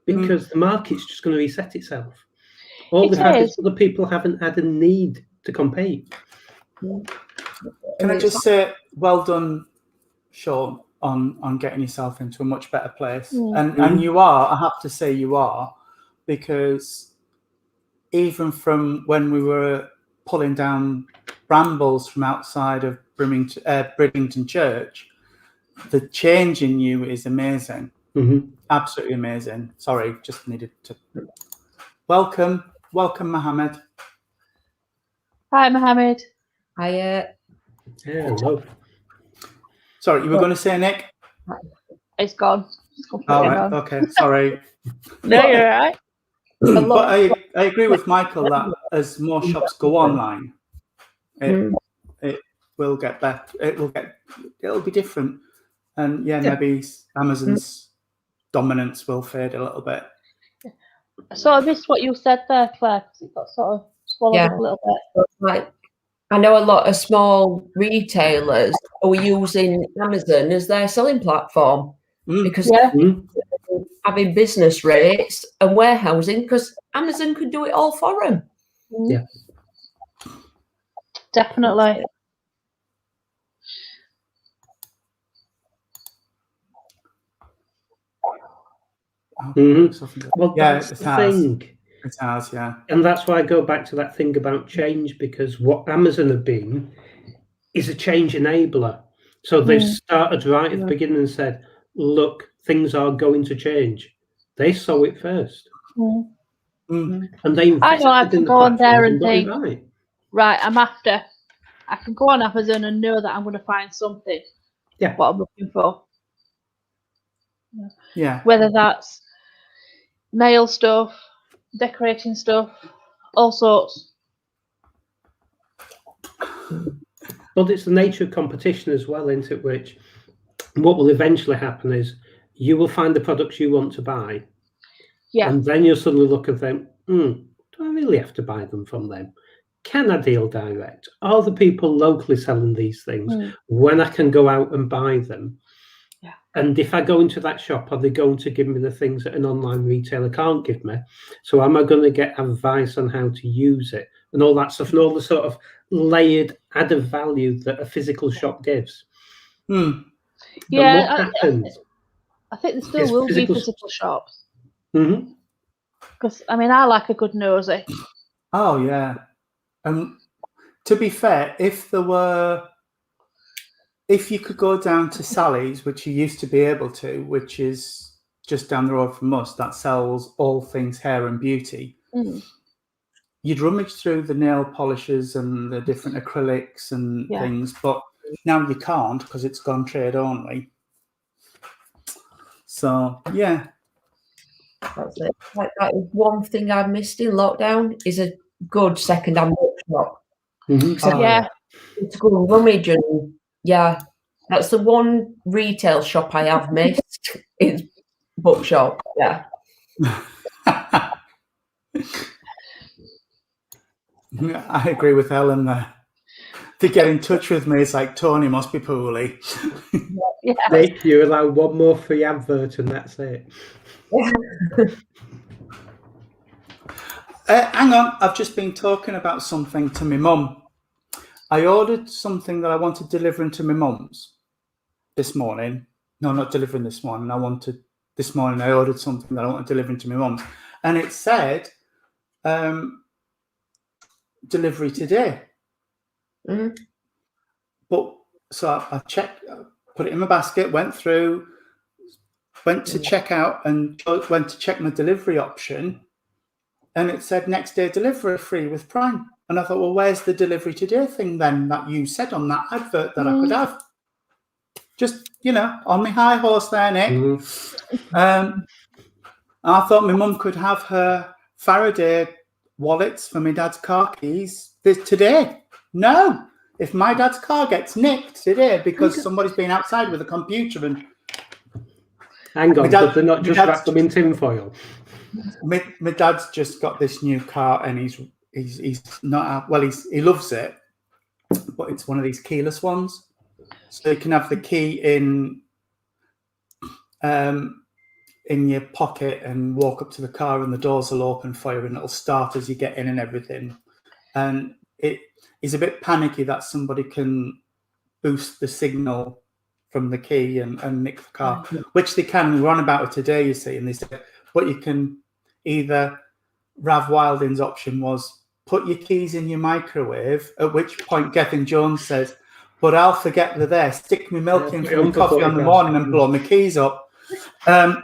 because the market's just going to reset itself. All they've had is other people haven't had a need to compete.
Can I just say, well done, Sean, on getting yourself into a much better place. And you are, I have to say you are, because even from when we were pulling down brambles from outside of Bridlington Church, the change in you is amazing. Absolutely amazing. Sorry, just needed to welcome Mohammed.
Hi, Mohammed.
Hiya.
Hello.
Sorry, you were going to say, Nick?
It's gone.
All right. Okay. Sorry.
No, you're all right.
But I agree with Michael that as more shops go online, it will get better. It'll be different, and maybe Amazon's dominance will fade a little bit.
So I missed what you said there, Claire, because it got sort of swallowed up a little bit.
Like, I know a lot of small retailers are using Amazon as their selling platform because having business rates and warehousing, because Amazon could do it all for them.
Yeah,
definitely.
Well, that's the thing.
It has, yeah.
And that's why I go back to that thing about change, because what Amazon have been is a change enabler. So they've started right at the beginning and said, look, things are going to change. They saw it first. And they
I know I can go on there and think,
right,
I can go on Amazon and know that I'm going to find something.
Yeah.
What I'm looking for.
Yeah.
Whether that's nail stuff, decorating stuff, all sorts.
But it's the nature of competition as well, isn't it? Which what will eventually happen is you will find the products you want to buy.
Yeah.
And then you'll suddenly look at them, do I really have to buy them from them? Can I deal direct? Are the people locally selling these things when I can go out and buy them?
Yeah.
And if I go into that shop, are they going to give me the things that an online retailer can't give me? So am I going to get advice on how to use it and all that stuff and all the sort of layered added value that a physical shop gives?
Yeah,
what happens?
I think there still will be physical shops.
Mm-hmm.
Because, I mean, I like a good nosy.
Oh, yeah. To be fair, if you could go down to Sally's, which you used to be able to, which is just down the road from us, that sells all things hair and beauty, you'd rummage through the nail polishes and the different acrylics and things, but now you can't because it's gone trade only. So, yeah.
That's it. Like that is one thing I've missed in lockdown is a good second-hand bookshop. It's good rummage, and that's the one retail shop I have missed is bookshop. Yeah.
I agree with Ellen there. To get in touch with me, it's like Tony must be poorly.
Nick, you're allowed one more free advert and that's it.
Hang on, I've just been talking about something to my mum. I ordered something that I wanted delivering to my mum's this morning. No, not delivering this morning. This morning I ordered something that I wanted delivering to my mum's. And it said, delivery today. But so I checked, put it in my basket, went through, went to check out and went to check my delivery option. And it said next day delivery free with Prime. And I thought, well, where's the delivery today thing then that you said on that advert that I could have? Just, on my high horse there, Nick. I thought my mum could have her Faraday wallets for my dad's car keys today. No. If my dad's car gets nicked today because somebody's been outside with a computer and...
Hang on, but they're not just wrapped them in tinfoil.
My dad's just got this new car and he's not... he loves it, but it's one of these keyless ones. So you can have the key in your pocket and walk up to the car and the doors will open for you and it'll start as you get in and everything. And he's a bit panicky that somebody can boost the signal from the key and nick the car, which they can. We were on about it today, you see, and they said, but you can either... Rav Wilding's option was put your keys in your microwave, at which point Gethin Jones says, but I'll forget they're there. Stick my milk in for my coffee on the morning and blow my keys up. And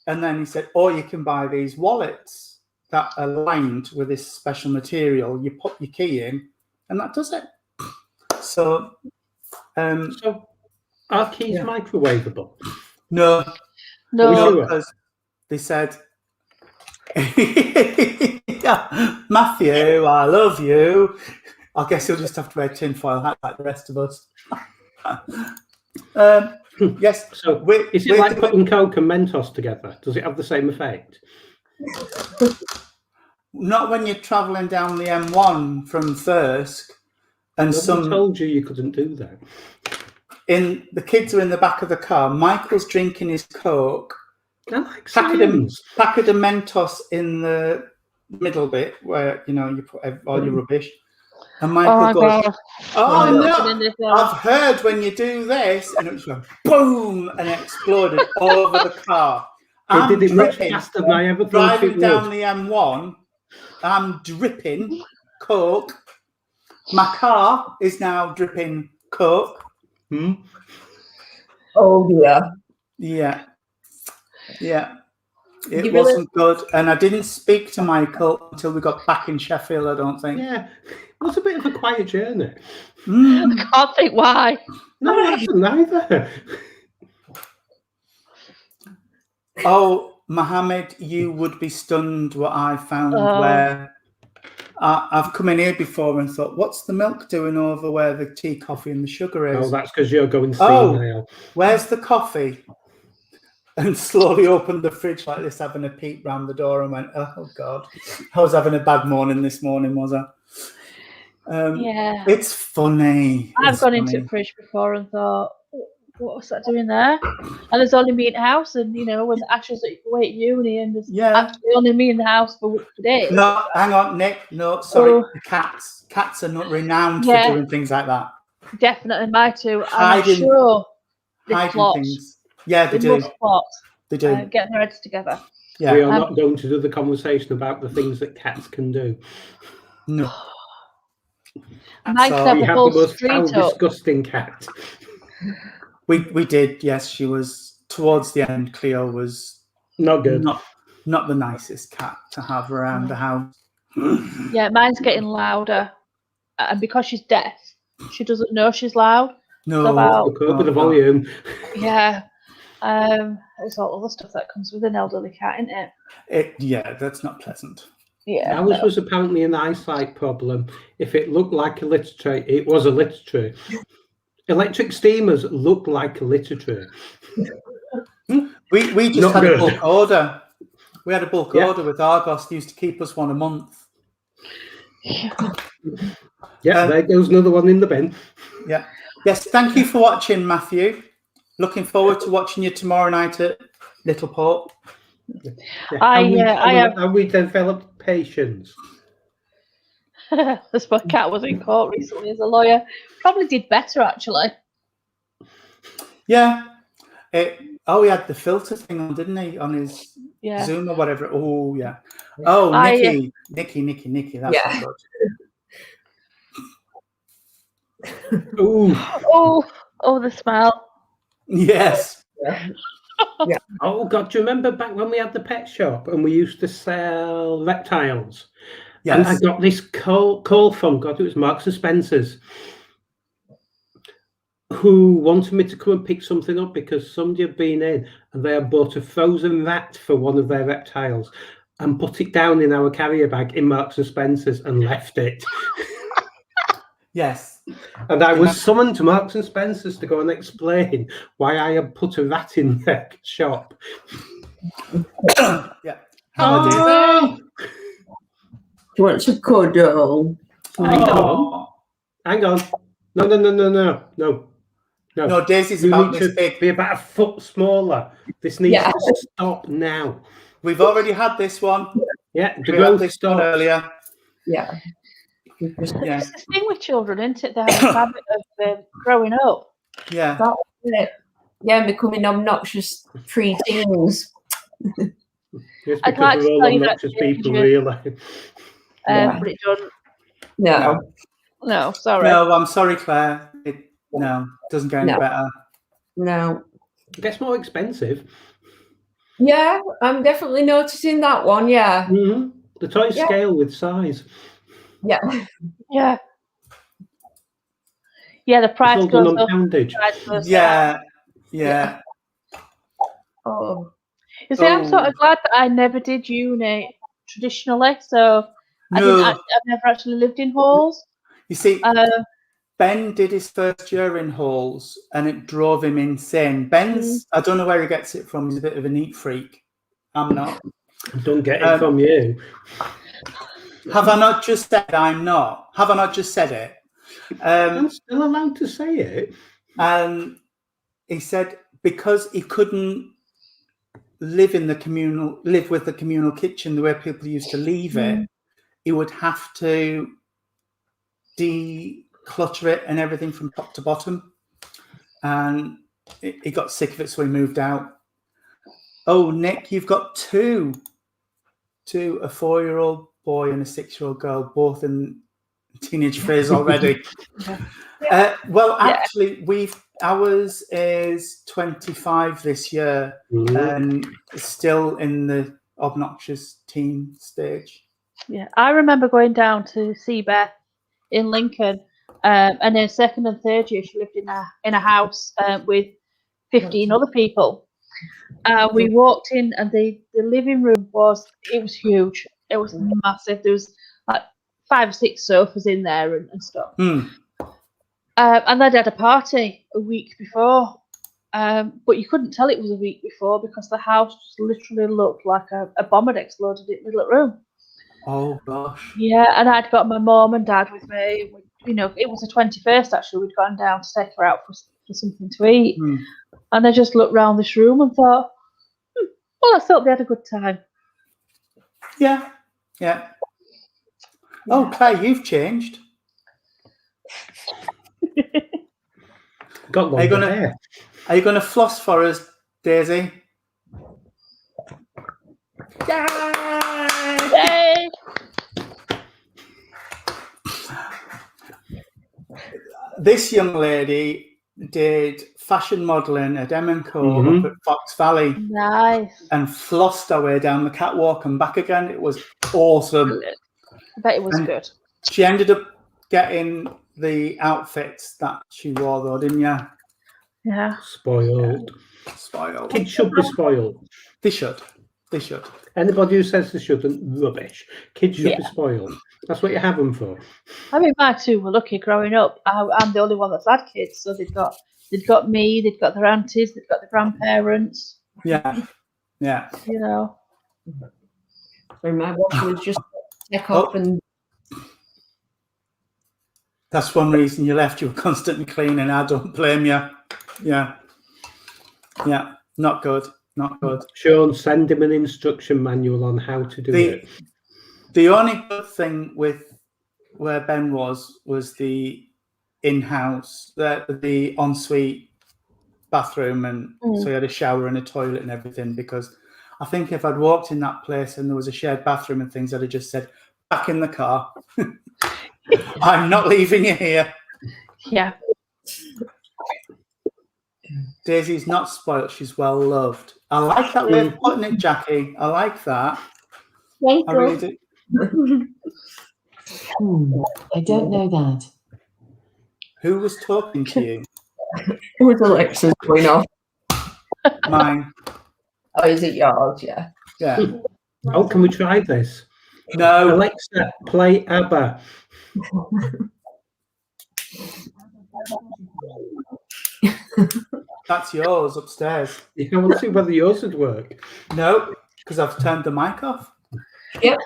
then he said, or you can buy these wallets that are lined with this special material. You put your key in, and that does it. So
are keys microwavable?
No, because they said, Matthew, I love you. I guess you'll just have to wear tinfoil hat like the rest of us. Yes.
So is it like putting Coke and Mentos together? Does it have the same effect?
Not when you're travelling down the M1 from Thirsk, and
Nobody told you couldn't do that.
The kids are in the back of the car. Michael's drinking his Coke.
I like
packet of Mentos in the middle bit where you put all your rubbish. And Michael goes, "Oh no! I've heard when you do this," and it was like boom, and it exploded over the car.
It did it much faster than I ever thought
driving
it would.
down the M1. I'm dripping Coke. My car is now dripping Coke.
Oh dear.
Yeah. It wasn't good. And I didn't speak to Michael until we got back in Sheffield, I don't think.
Yeah. It was a bit of a quiet journey.
I can't think why.
No, I haven't either.
Oh, Mohammed, you would be stunned what I found where I've come in here before and thought, what's the milk doing over where the tea, coffee, and the sugar is?
Oh, that's because you're going senile.
Oh, where's the coffee? And slowly opened the fridge like this, having a peek round the door, and went, oh God, I was having a bad morning this morning, was I?
Yeah.
It's funny.
I've gone into the fridge before and thought, what was that doing there? And there's only me in the house, and when Ashes away at uni, and there's actually only me in the house for days.
No, hang on, Nick. No, sorry. The cats. Cats are not renowned for doing things like that.
Definitely, my two. I'm sure they plot.
Things. Yeah, they do.
Plot.
They do.
Get their heads together.
Yeah. We are not going to do the conversation about the things that cats can do.
No.
Mike have
the most foul, disgusting cat.
We did, yes. She was towards the end. Cleo was
not good.
Not the nicest cat to have around the house.
Yeah, mine's getting louder, and because she's deaf, she doesn't know she's loud.
No,
with the volume.
Yeah, there's all other stuff that comes with an elderly cat, isn't it?
Yeah, that's not pleasant.
Yeah,
ours was apparently an eyesight problem. If it looked like a litter tray, it was a litter tray. Electric steamers look like a litter tray.
We just had a bulk order. We had a bulk order with Argos. They used to keep us one a month.
Yeah, there goes another one in the bin.
Yeah. Yes, thank you for watching, Matthew. Looking forward to watching you tomorrow night at Little Port.
Have we developed patience?
This my cat was in court recently as a lawyer. Probably did better, actually.
Yeah. He had the filter thing on, didn't he? On his Zoom or whatever. Oh, yeah. Oh, Nikki. Nikki. That's not good.
Oh, the smell.
Yes.
Yeah.
Oh, God, do you remember back when we had the pet shop and we used to sell reptiles? Yes. And I got this call from, God, it was Marks and Spencer's, who wanted me to come and pick something up because somebody had been in and they had bought a frozen rat for one of their reptiles and put it down in our carrier bag in Marks and Spencer's and left it.
Yes.
And I was summoned to Marks and Spencer's to go and explain why I had put a rat in their shop.
Yeah.
Oh. Do you want to cuddle?
Hang on. No.
No, Daisy's about this big.
Be about a foot smaller. This needs to stop now.
We've already had this one.
Yeah, the growth
stopped earlier.
Yeah.
It's the thing with children, isn't it? They have a habit of growing up.
Yeah.
That's it. Yeah, becoming obnoxious pre-teens.
It's because we're all obnoxious people, really.
But it doesn't. No, sorry.
No, I'm sorry, Claire. It doesn't get any better.
No.
It gets more expensive.
Yeah, I'm definitely noticing that one, yeah.
Mm-hmm. The toy scale with size.
Yeah.
Yeah. Yeah, the price goes up.
Yeah.
Oh.
You see, I'm sort of glad that I never did uni traditionally, so I've never actually lived in halls.
You see, Ben did his first year in halls and it drove him insane. Ben's, I don't know where he gets it from, he's a bit of a neat freak. I'm not.
Don't get it from you.
Have I not just said I'm not? Have I not just said it?
I'm still allowed to say it.
And he said because he couldn't live with the communal kitchen the way people used to leave it, he would have to declutter it and everything from top to bottom. And he got sick of it, so he moved out. Oh, Nick, you've got two, a 4-year-old boy and a 6-year-old girl, both in teenage phase already. Actually, ours is 25 this year and still in the obnoxious teen stage.
Yeah, I remember going down to see Beth in Lincoln, and in second and third year she lived in a house with 15 other people. We walked in and the living room was huge. It was massive. There was like 5 or 6 sofas in there and stuff.
Mm.
And they'd had a party a week before. But you couldn't tell it was a week before because the house just literally looked like a bomb had exploded in the little room.
Oh gosh.
Yeah, and I'd got my mum and dad with me. You know, it was the 21st actually. We'd gone down to take her out for something to eat.
Mm.
And I just looked round this room and thought, well, I thought they had a good time.
Yeah. Yeah. Oh, Claire, you've changed.
Got
Are you gonna floss for us, Daisy?
Yay!
This young lady did fashion modelling at M&Co up at Fox Valley.
Nice.
And flossed her way down the catwalk and back again. It was awesome.
I bet it was good.
She ended up getting the outfits that she wore, though, didn't you?
Yeah.
Spoiled.
Yeah. Spoiled.
Kids should be spoiled.
They should. They should.
Anybody who says they shouldn't, rubbish. Kids should be spoiled. That's what you have them for.
I mean, my two were lucky growing up. I'm the only one that's had kids, so they've got me, they've got their aunties, they've got their grandparents.
Yeah. Yeah.
You know.
So my washer was just take off and.
That's one reason you left. You were constantly cleaning. I don't blame you. Yeah. Yeah. Not good. Not good.
Sean, send him an instruction manual on how to do it.
The only good thing with where Ben was the in-house, the ensuite bathroom, and so he had a shower and a toilet and everything. Because I think if I'd walked in that place and there was a shared bathroom and things, I'd have just said, "Back in the car. I'm not leaving you here."
Yeah.
Daisy's not spoilt. She's well loved. I like that way of putting it, Jackie. I like that.
Thank
I
you.
really do.
I don't know that.
Who was talking to you?
Who's Alexa's going off?
Mine.
Oh, is it yours? Yeah.
Yeah.
Oh, can we try this?
No.
Alexa, play ABBA.
That's yours upstairs.
I want to see whether yours would work.
No, because I've turned the mic off.
Yep.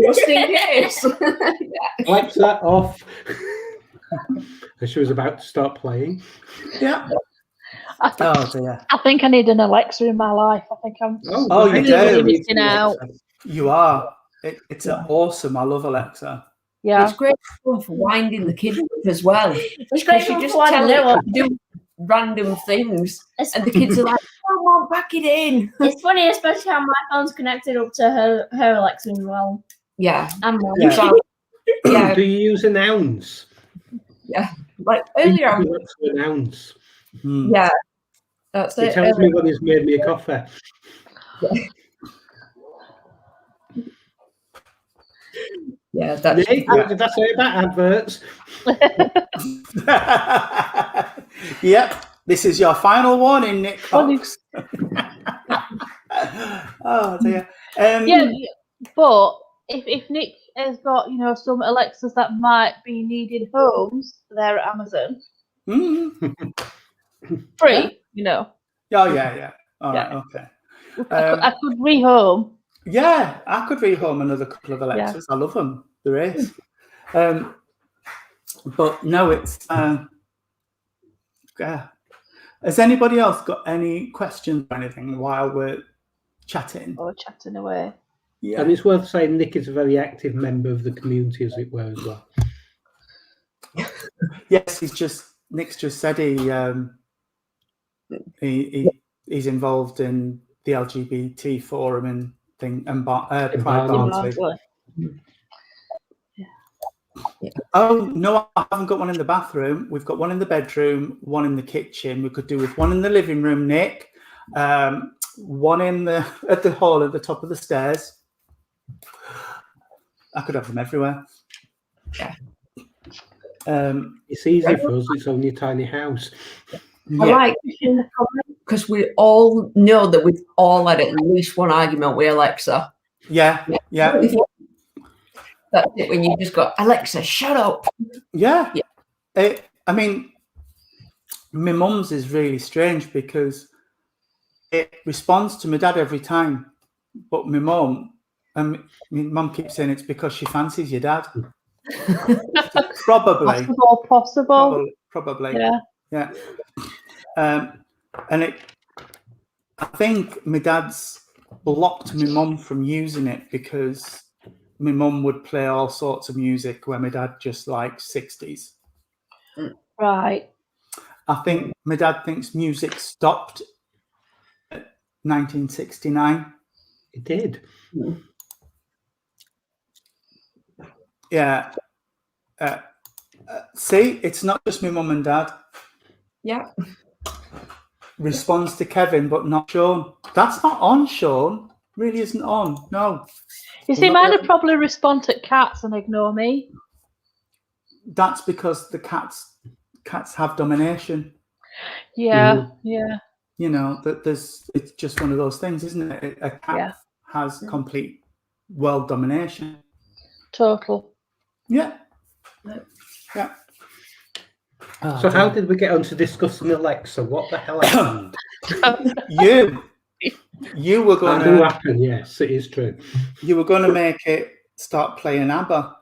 Just in case.
Alexa, off. And she was about to start playing.
Yeah. Oh dear.
I think I need an Alexa in my life. I think I'm
you
really
do.
missing out.
You are. It's awesome. I love Alexa.
Yeah.
It's great fun for winding the kids up as well.
It's great
You
fun
just
for one
tell
to know.
it to do random things, and the kids are like, "Come on, pack it in."
It's funny, especially how my phone's connected up to her Alexa as well.
Yeah.
And mine.
Yeah.
So, yeah.
Do you use announce?
Yeah. Like earlier, I was,
Alexa announce.
yeah. That's
It
it.
tells me when he's made me a coffee.
Yeah, that's
Nick, what did I say about adverts?
Yep. This is your final warning, Nick Cox. Oh dear.
Yeah, but if Nick has got some Alexas that might be needed homes there at Amazon, free,
Oh yeah. All right. Okay.
I could rehome.
Yeah, I could rehome another couple of Alexas. I love them. There is. But no, it's. Has anybody else got any questions or anything while we're chatting?
Or chatting away.
Yeah.
And it's worth saying Nick is a very active member of the community, as it were, as well.
Yes, Nick's just said he's involved in the LGBT forum and thing and Pride Barnsley.
Yeah.
Oh no, I haven't got one in the bathroom. We've got one in the bedroom, one in the kitchen. We could do with one in the living room, Nick. One at the hall at the top of the stairs. I could have them everywhere.
Yeah.
It's easy for us. It's only a tiny house.
I like because we all know that we've all had at least one argument with Alexa.
Yeah.
That's it, when you just got, Alexa, shut up.
Yeah. I mean, my mum's is really strange because it responds to my dad every time. But my mum, and my mum keeps saying it's because she fancies your dad. Probably. Probably. Yeah. And I think my dad's blocked my mum from using it because my mum would play all sorts of music where my dad just like 60s.
Right.
I think my dad thinks music stopped at 1969.
It did.
Yeah. See, it's not just my mum and dad.
Yeah.
Responds to Kevin, but not Sean. That's not on, Sean. Really isn't on. No.
You see, mine would probably respond to cats and ignore me.
That's because the cats have domination.
Yeah, yeah.
You know, that it's just one of those things, isn't it? A cat has complete world domination.
Total.
Yeah. Yeah.
So how did we get on to discussing Alexa? What the hell happened?
You were going
to happen. Yes, it is true.
You were going to make it start playing ABBA.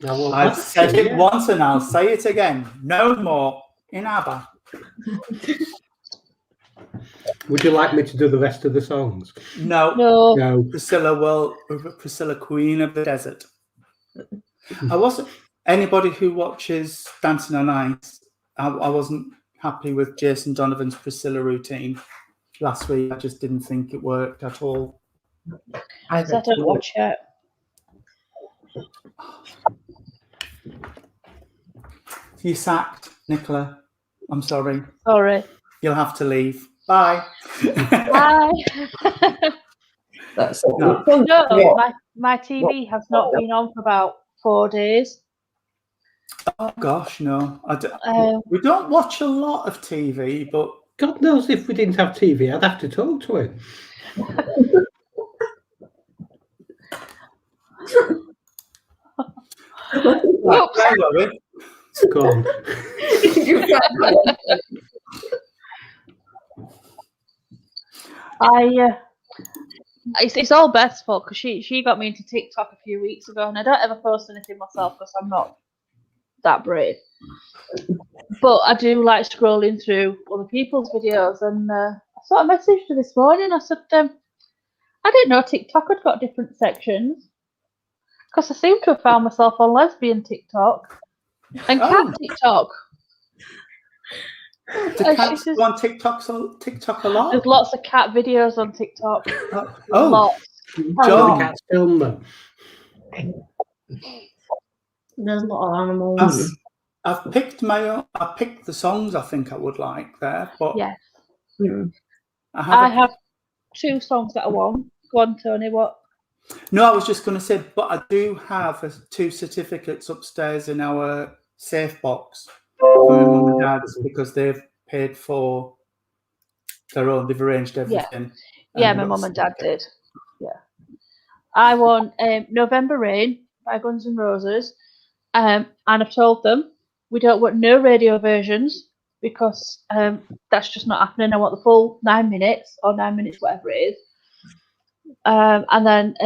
Well,
I've said it once and I'll say it again. No more in ABBA.
Would you like me to do the rest of the songs?
No. Priscilla, Queen of the Desert. I wasn't. Anybody who watches Dancing on Ice, I wasn't happy with Jason Donovan's Priscilla routine last week. I just didn't think it worked at all.
I don't watch it.
You sacked, Nicola. I'm sorry.
Sorry.
You'll have to leave. Bye.
Bye.
That's
no, my TV has not been on for about 4 days.
Oh gosh, no. We don't watch a lot of TV, but
God knows if we didn't have TV, I'd have to talk to him. It's gone.
It's all Beth's fault because she got me into TikTok a few weeks ago, and I don't ever post anything myself because I'm not that brave. But I do like scrolling through other people's videos, and I sort of messaged her this morning. I said, I didn't know TikTok had got different sections because I seem to have found myself on lesbian TikTok and cat TikTok.
Do cats go on TikTok a lot?
There's lots of cat videos on TikTok.
Lots.
John, the cats film them.
There's a lot of animals.
I've picked my own. I picked the songs I think I would like there, but
yes,
I
have 2 songs that I want. Go on, Tony. What?
No, I was just going to say, but I do have 2 certificates upstairs in our safe box for my mum and dad's because they've paid for their own. They've arranged everything.
Yeah, my mum and dad did. Yeah, I want November Rain by Guns N' Roses, and I've told them we don't want no radio versions because that's just not happening. I want the full 9 minutes or 9 minutes, whatever it is. And then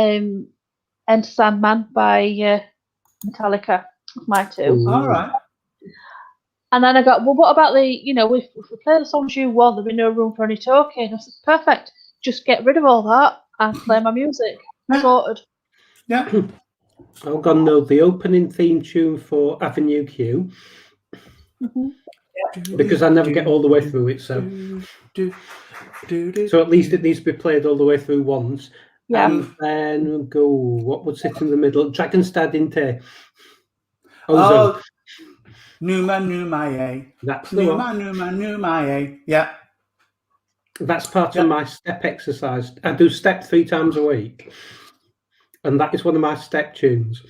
Enter Sandman by Metallica. My 2.
All right.
And then I got, well, what about if we play the songs you want, there'll be no room for any talking. I said, perfect. Just get rid of all that and play my music. Sorted.
Yeah.
I'm going to know the opening theme tune for Avenue Q. Because I never get all the way through it, so at least it needs to be played all the way through once.
Yeah.
And then go, what would sit in the middle? Dragonstad Inte.
Oh, Numa.
That's the one.
Numa. Yeah.
That's part of my step exercise. I do step 3 times a week. And that is one of my step tunes.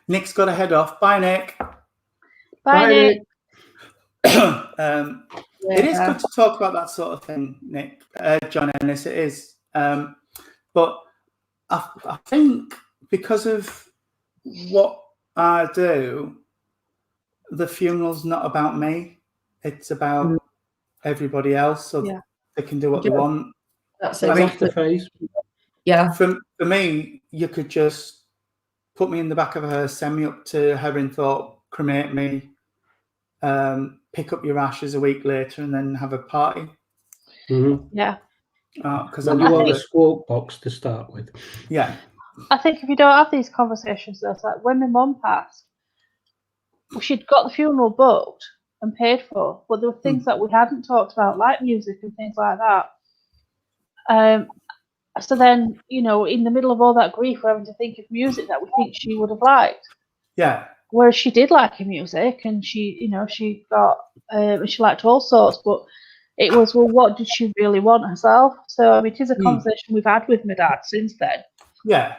Nick's got to head off. Bye, Nick.
Bye, Nick.
It is good to talk about that sort of thing, Nick. John Ennis, it is. But I think because of what I do, the funeral's not about me. It's about everybody else, so they can do what they want.
That's
exactly the phrase.
Yeah.
For me, you could just put me in the back of a hearse, send me up to Herringthorpe, cremate me, pick up your ashes a week later, and then have a party.
Yeah.
Because
you want a squawk box to start with.
Yeah.
I think if you don't have these conversations, though, it's like when my mum passed, she'd got the funeral booked and paid for, but there were things that we hadn't talked about, like music and things like that. So then, you know, in the middle of all that grief, we're having to think of music that we think she would have liked.
Yeah.
Whereas she did like her music, and she, you know, she got, she liked all sorts, but it was, well, what did she really want herself? So, I mean, it is a conversation we've had with my dad since then.
Yeah.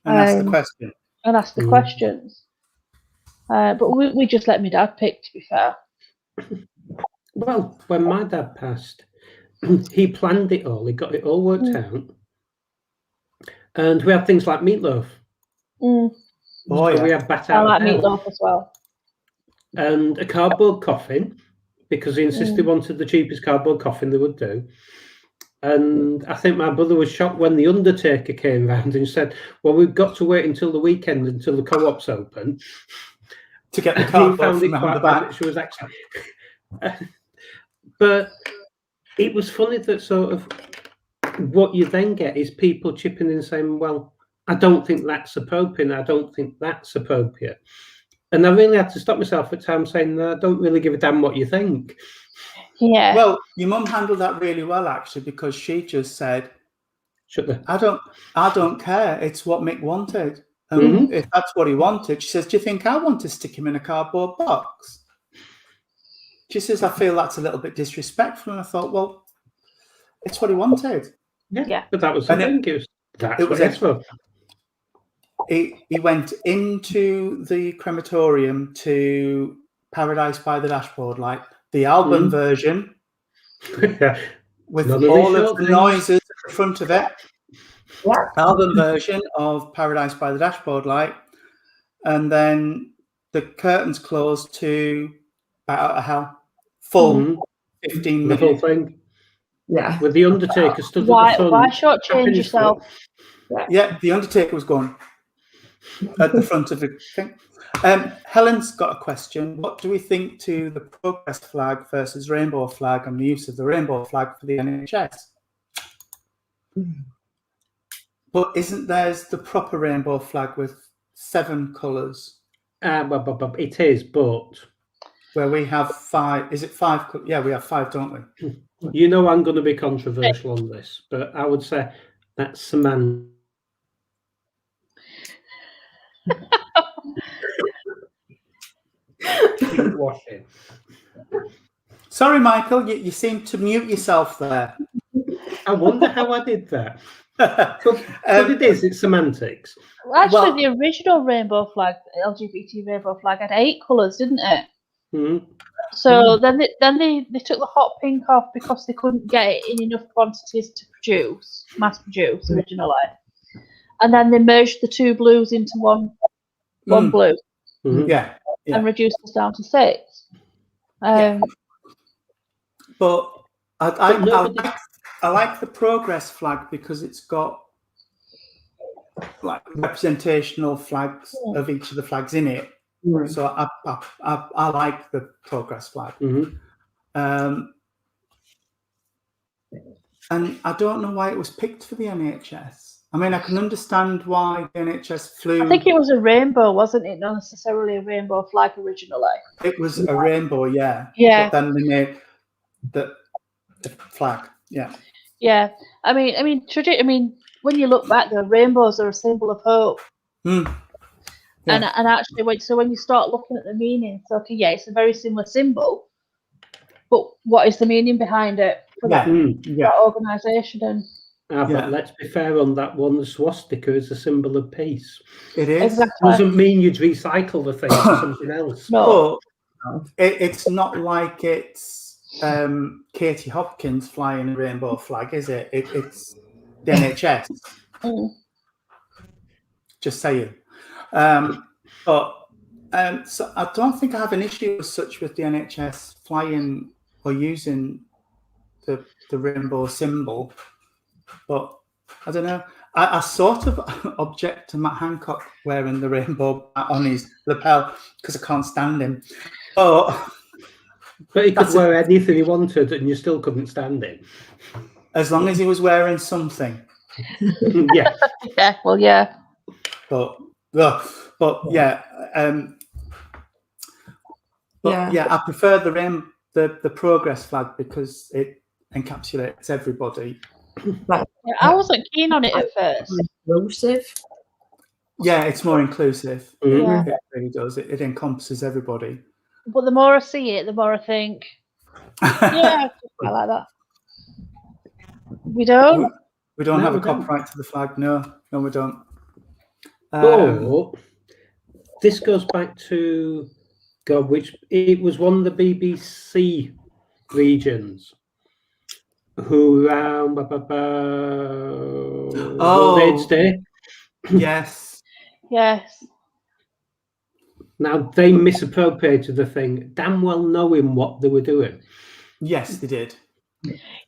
And ask the question.
And ask the questions. But we just let my dad pick, to be fair.
Well, when my dad passed, he planned it all. He got it all worked out. And we had things like meatloaf.
Oh,
so we had bat
I
out
like
of hell.
meatloaf as well.
And a cardboard coffin, because he insisted he wanted the cheapest cardboard coffin they would do. And I think my brother was shocked when the undertaker came round and said, well, we've got to wait until the weekend until the co-op's open.
To get the cardboard
found it
from
quite
the back.
She was actually... But it was funny that sort of what you then get is people chipping in saying, well, I don't think that's appropriate. I don't think that's appropriate. And I really had to stop myself at times saying, no, I don't really give a damn what you think.
Yeah.
Well, your mum handled that really well, actually, because she just said, I don't care. It's what Mick wanted. And if that's what he wanted, she says, do you think I want to stick him in a cardboard box? She says, I feel that's a little bit disrespectful. And I thought, well, it's what he wanted.
Yeah. But that was the thing. That's what it's for.
He went into the crematorium to Paradise by the Dashboard, like the album version, with all of the noises at the front of it.
Yeah.
Album version of Paradise by the Dashboard light, and then the curtains closed to Bat Out of Hell, full 15 minutes.
The whole thing.
Yeah.
With the Undertaker stood
Why,
at the front.
why shortchange yourself?
Yeah, the Undertaker was gone at the front of the thing. Helen's got a question. What do we think to the progress flag versus rainbow flag and the use of the rainbow flag for the NHS? But isn't theirs the proper rainbow flag with 7 colours?
It is, but...
Where we have 5. Is it 5? Yeah, we have 5, don't we?
You know I'm going to be controversial on this, but I would say that's semantics. Washing.
Sorry, Michael, you seem to mute yourself there.
I wonder how I did that. But it's semantics.
Actually, the original rainbow flag, LGBT rainbow flag, had 8 colours, didn't it? So then they took the hot pink off because they couldn't get it in enough quantities to mass produce originally. And then they merged the 2 blues into one blue.
Yeah.
And reduced us down to 6.
But I like the progress flag because it's got like representational flags of each of the flags in it. So I like the progress flag. And I don't know why it was picked for the NHS. I mean, I can understand why the NHS flew.
I think it was a rainbow, wasn't it? Not necessarily a rainbow flag originally.
It was a rainbow, yeah.
Yeah.
But then they made the flag, yeah.
Yeah. I mean, when you look back, the rainbows are a symbol of hope.
Yeah.
And actually, so when you start looking at the meaning, so okay, yeah, it's a very similar symbol, but what is the meaning behind it for that organisation?
But let's be fair on that one. The swastika is a symbol of peace.
It is.
Exactly.
Doesn't mean you'd recycle the thing for something else.
No.
It's not like it's Katie Hopkins flying a rainbow flag, is it? It's the NHS. Just saying. So I don't think I have an issue as such with the NHS flying or using the rainbow symbol, but I don't know. I sort of object to Matt Hancock wearing the rainbow on his lapel because I can't stand him. But
he could wear anything he wanted and you still couldn't stand him.
As long as he was wearing something.
Yeah.
Yeah, well, yeah.
But yeah. I prefer the progress flag because it encapsulates everybody.
I wasn't keen on it at first.
Inclusive.
Yeah, it's more inclusive.
Yeah.
It really does. It encompasses everybody.
But the more I see it, the more I think, yeah, I like that. We don't?
We don't have a copyright to the flag. No, we don't.
This goes back to which it was one of the BBC regions who World AIDS Day.
Yes.
Yes.
Now they misappropriated the thing, damn well knowing what they were doing.
Yes, they did.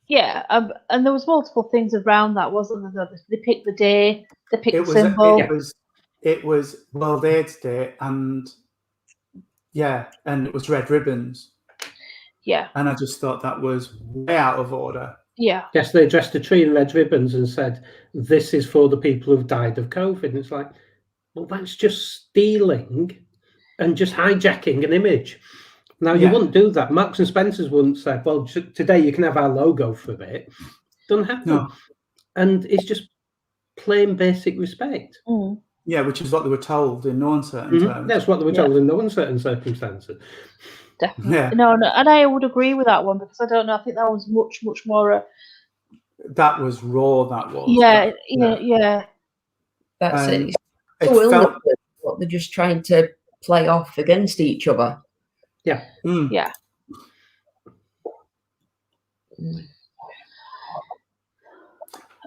Yeah, and there was multiple things around that, wasn't there? They picked the day, they picked the symbol.
It was World AIDS Day, and it was red ribbons.
Yeah.
And I just thought that was way out of order.
Yeah.
Yes, they dressed a tree in red ribbons and said, "This is for the people who've died of COVID." And it's like, well, that's just stealing and just hijacking an image. Now, you wouldn't do that. Marks and Spencer's wouldn't say, well, today you can have our logo for a bit. Doesn't happen. No. And it's just plain basic respect.
Mm.
Yeah, which is what they were told in no uncertain terms.
That's what they were told in no uncertain circumstances.
Definitely.
Yeah.
No, and I would agree with that one because I don't know. I think that was much more.
That was raw. That was.
Yeah.
That's it. It's so what they're just trying to play off against each other.
Yeah.
Mm.
Yeah.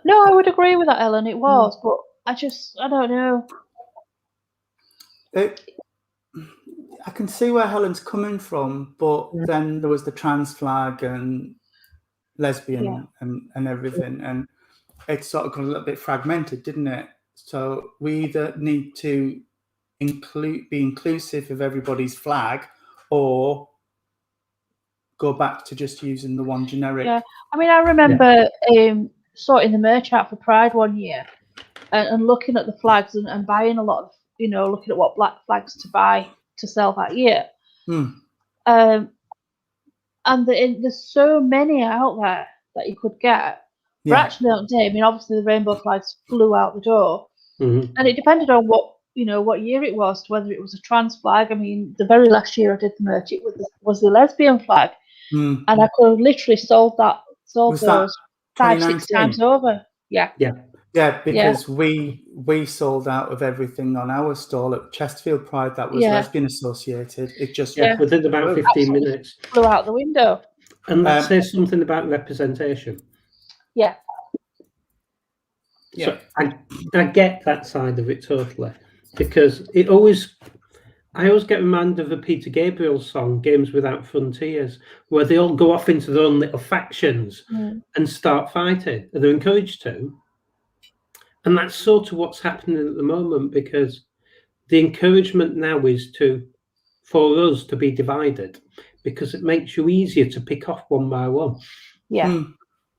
No, I would agree with that, Ellen. It was, but I don't know.
I can see where Helen's coming from, but then there was the trans flag and lesbian and everything, and it sort of got a little bit fragmented, didn't it? So we either need to be inclusive of everybody's flag, or go back to just using the one generic.
Yeah, I mean, I remember sorting the merch out for Pride one year, and looking at the flags and buying a lot of, looking at what black flags to buy to sell that year. And there's so many out there that you could get. For actually that day, I mean, obviously the rainbow flags flew out the door, and it depended on what year it was, whether it was a trans flag. I mean, the very last year I did the merch, it was the lesbian flag, and I could have literally sold those 5-6 times over. Yeah,
because we sold out of everything on our stall at Chesterfield Pride that was lesbian associated. It just
within about 15 minutes
flew out the window.
And that says something about representation.
Yeah.
So I get that side of it totally, because I always get reminded of the Peter Gabriel song "Games Without Frontiers," where they all go off into their own little factions and start fighting. They're encouraged to, and that's sort of what's happening at the moment, because the encouragement now is for us to be divided, because it makes you easier to pick off one by one.
Yeah.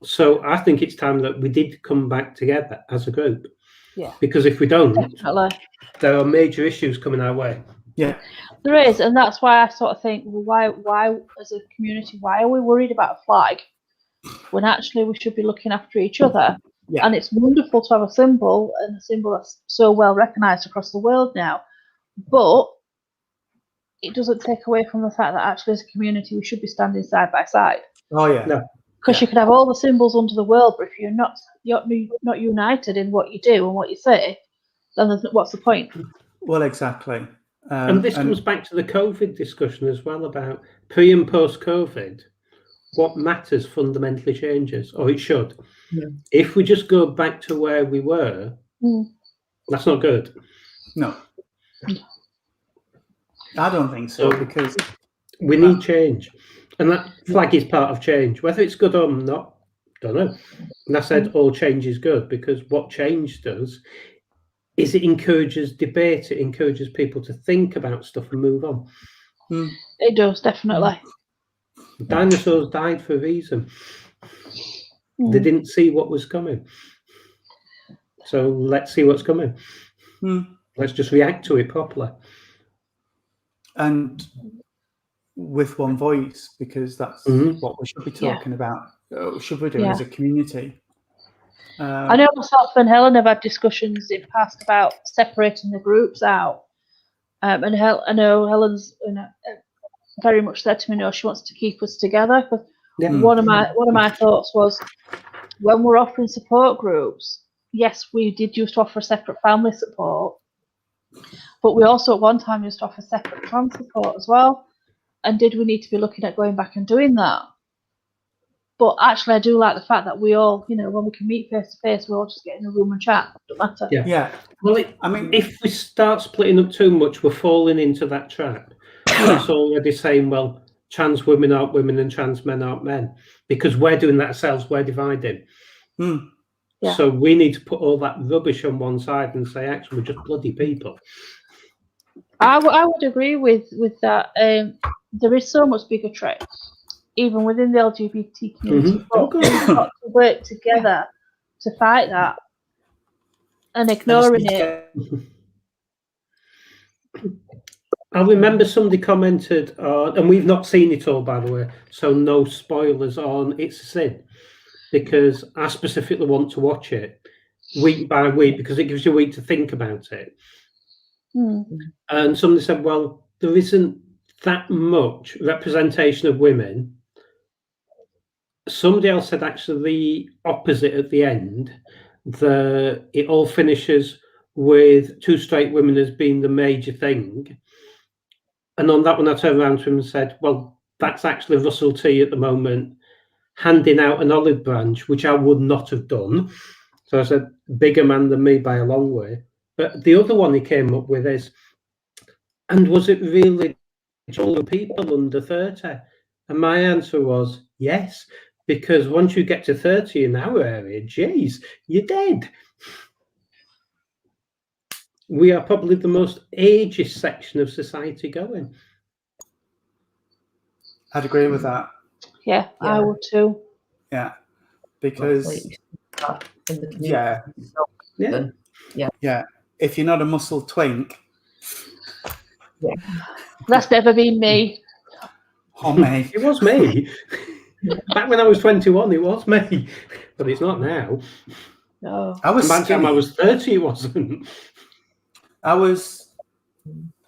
So I think it's time that we did come back together as a group.
Yeah.
Because if we don't,
definitely,
there are major issues coming our way.
Yeah.
There is, and that's why I sort of think, well, why as a community, why are we worried about a flag when actually we should be looking after each other?
Yeah.
And it's wonderful to have a symbol, and a symbol that's so well recognised across the world now. But it doesn't take away from the fact that actually as a community we should be standing side by side.
Oh yeah.
No.
Because you could have all the symbols under the world, but if you're not united in what you do and what you say, then what's the point?
Well, exactly.
And this comes back to the COVID discussion as well, about pre and post COVID. What matters fundamentally changes, or it should. Yeah. If we just go back to where we were, that's not good.
No. I don't think so, because
we need change. And that flag is part of change. Whether it's good or not, don't know. And I said all change is good, because what change does is it encourages debate, it encourages people to think about stuff and move on.
It does, definitely.
Dinosaurs died for a reason. They didn't see what was coming. So let's see what's coming. Let's just react to it properly.
And with one voice, because that's what we should be talking about. Should we do as a community?
I know myself and Helen have had discussions in the past about separating the groups out. And I know Helen's very much said to me, no, she wants to keep us together. Because one of my thoughts was, when we're offering support groups, yes, we did used to offer separate family support, but we also at one time used to offer separate trans support as well. And did we need to be looking at going back and doing that? But actually, I do like the fact that we all, when we can meet face to face, we all just get in a room and chat. Don't matter.
Yeah. Well, if we start splitting up too much, we're falling into that trap. It's already saying, well, trans women aren't women and trans men aren't men, because we're doing that ourselves. We're dividing. So we need to put all that rubbish on one side and say, actually, we're just bloody people.
I would agree with that. There is so much bigotry, even within the LGBT community. But we've got to work together to fight that, and ignoring it.
I remember somebody commented, and we've not seen it all, by the way, so no spoilers on It's a Sin, because I specifically want to watch it week by week, because it gives you a week to think about it. And somebody said, well, there isn't that much representation of women. Somebody else said actually the opposite at the end, it all finishes with two straight women as being the major thing. And on that one, I turned around to him and said, well, that's actually Russell T at the moment handing out an olive branch, which I would not have done. So I said, bigger man than me by a long way. But the other one he came up with is, and was it really older people under 30? And my answer was yes, because once you get to 30 in our area, geez, you're dead. We are probably the most ageist section of society going.
I'd agree with that.
Yeah, I would too.
Yeah, because yeah. If you're not a muscle twink,
that's never been me.
Oh, mate,
it was me. Back when I was 21, it was me, but it's not now.
No,
I was.
By the time I was 30, it wasn't.
I was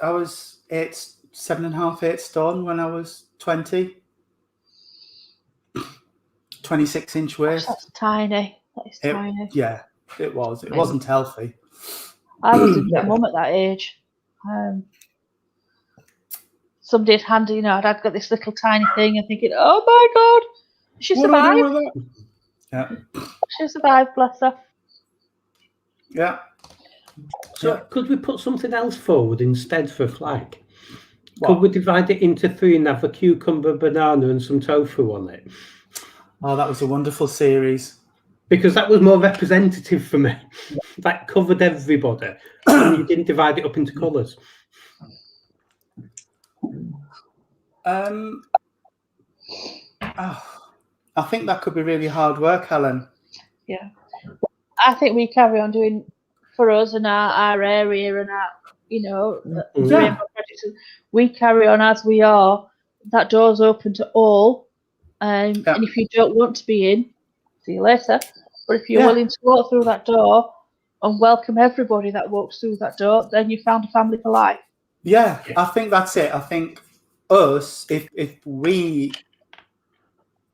7.5, 8 stone when I was 20. 26-inch waist.
That's tiny. That is tiny.
Yeah, it was. It wasn't healthy.
I was a mum at that age. Somebody had handed, I'd got this little tiny thing and thinking, oh my God, she survived.
Yeah.
She survived, bless her.
Yeah.
So could we put something else forward instead for a flag? Could we divide it into 3 and have a cucumber, banana and some tofu on it?
Oh, that was a wonderful series.
Because that was more representative for me. That covered everybody. And you didn't divide it up into colours.
I think that could be really hard work, Helen.
Yeah. I think we carry on doing for us and our area and our, Rainbow Projects. We carry on as we are. That door's open to all. And if you don't want to be in, see you later. But if you're willing to walk through that door and welcome everybody that walks through that door, then you found a family for life.
Yeah, I think that's it. I think us,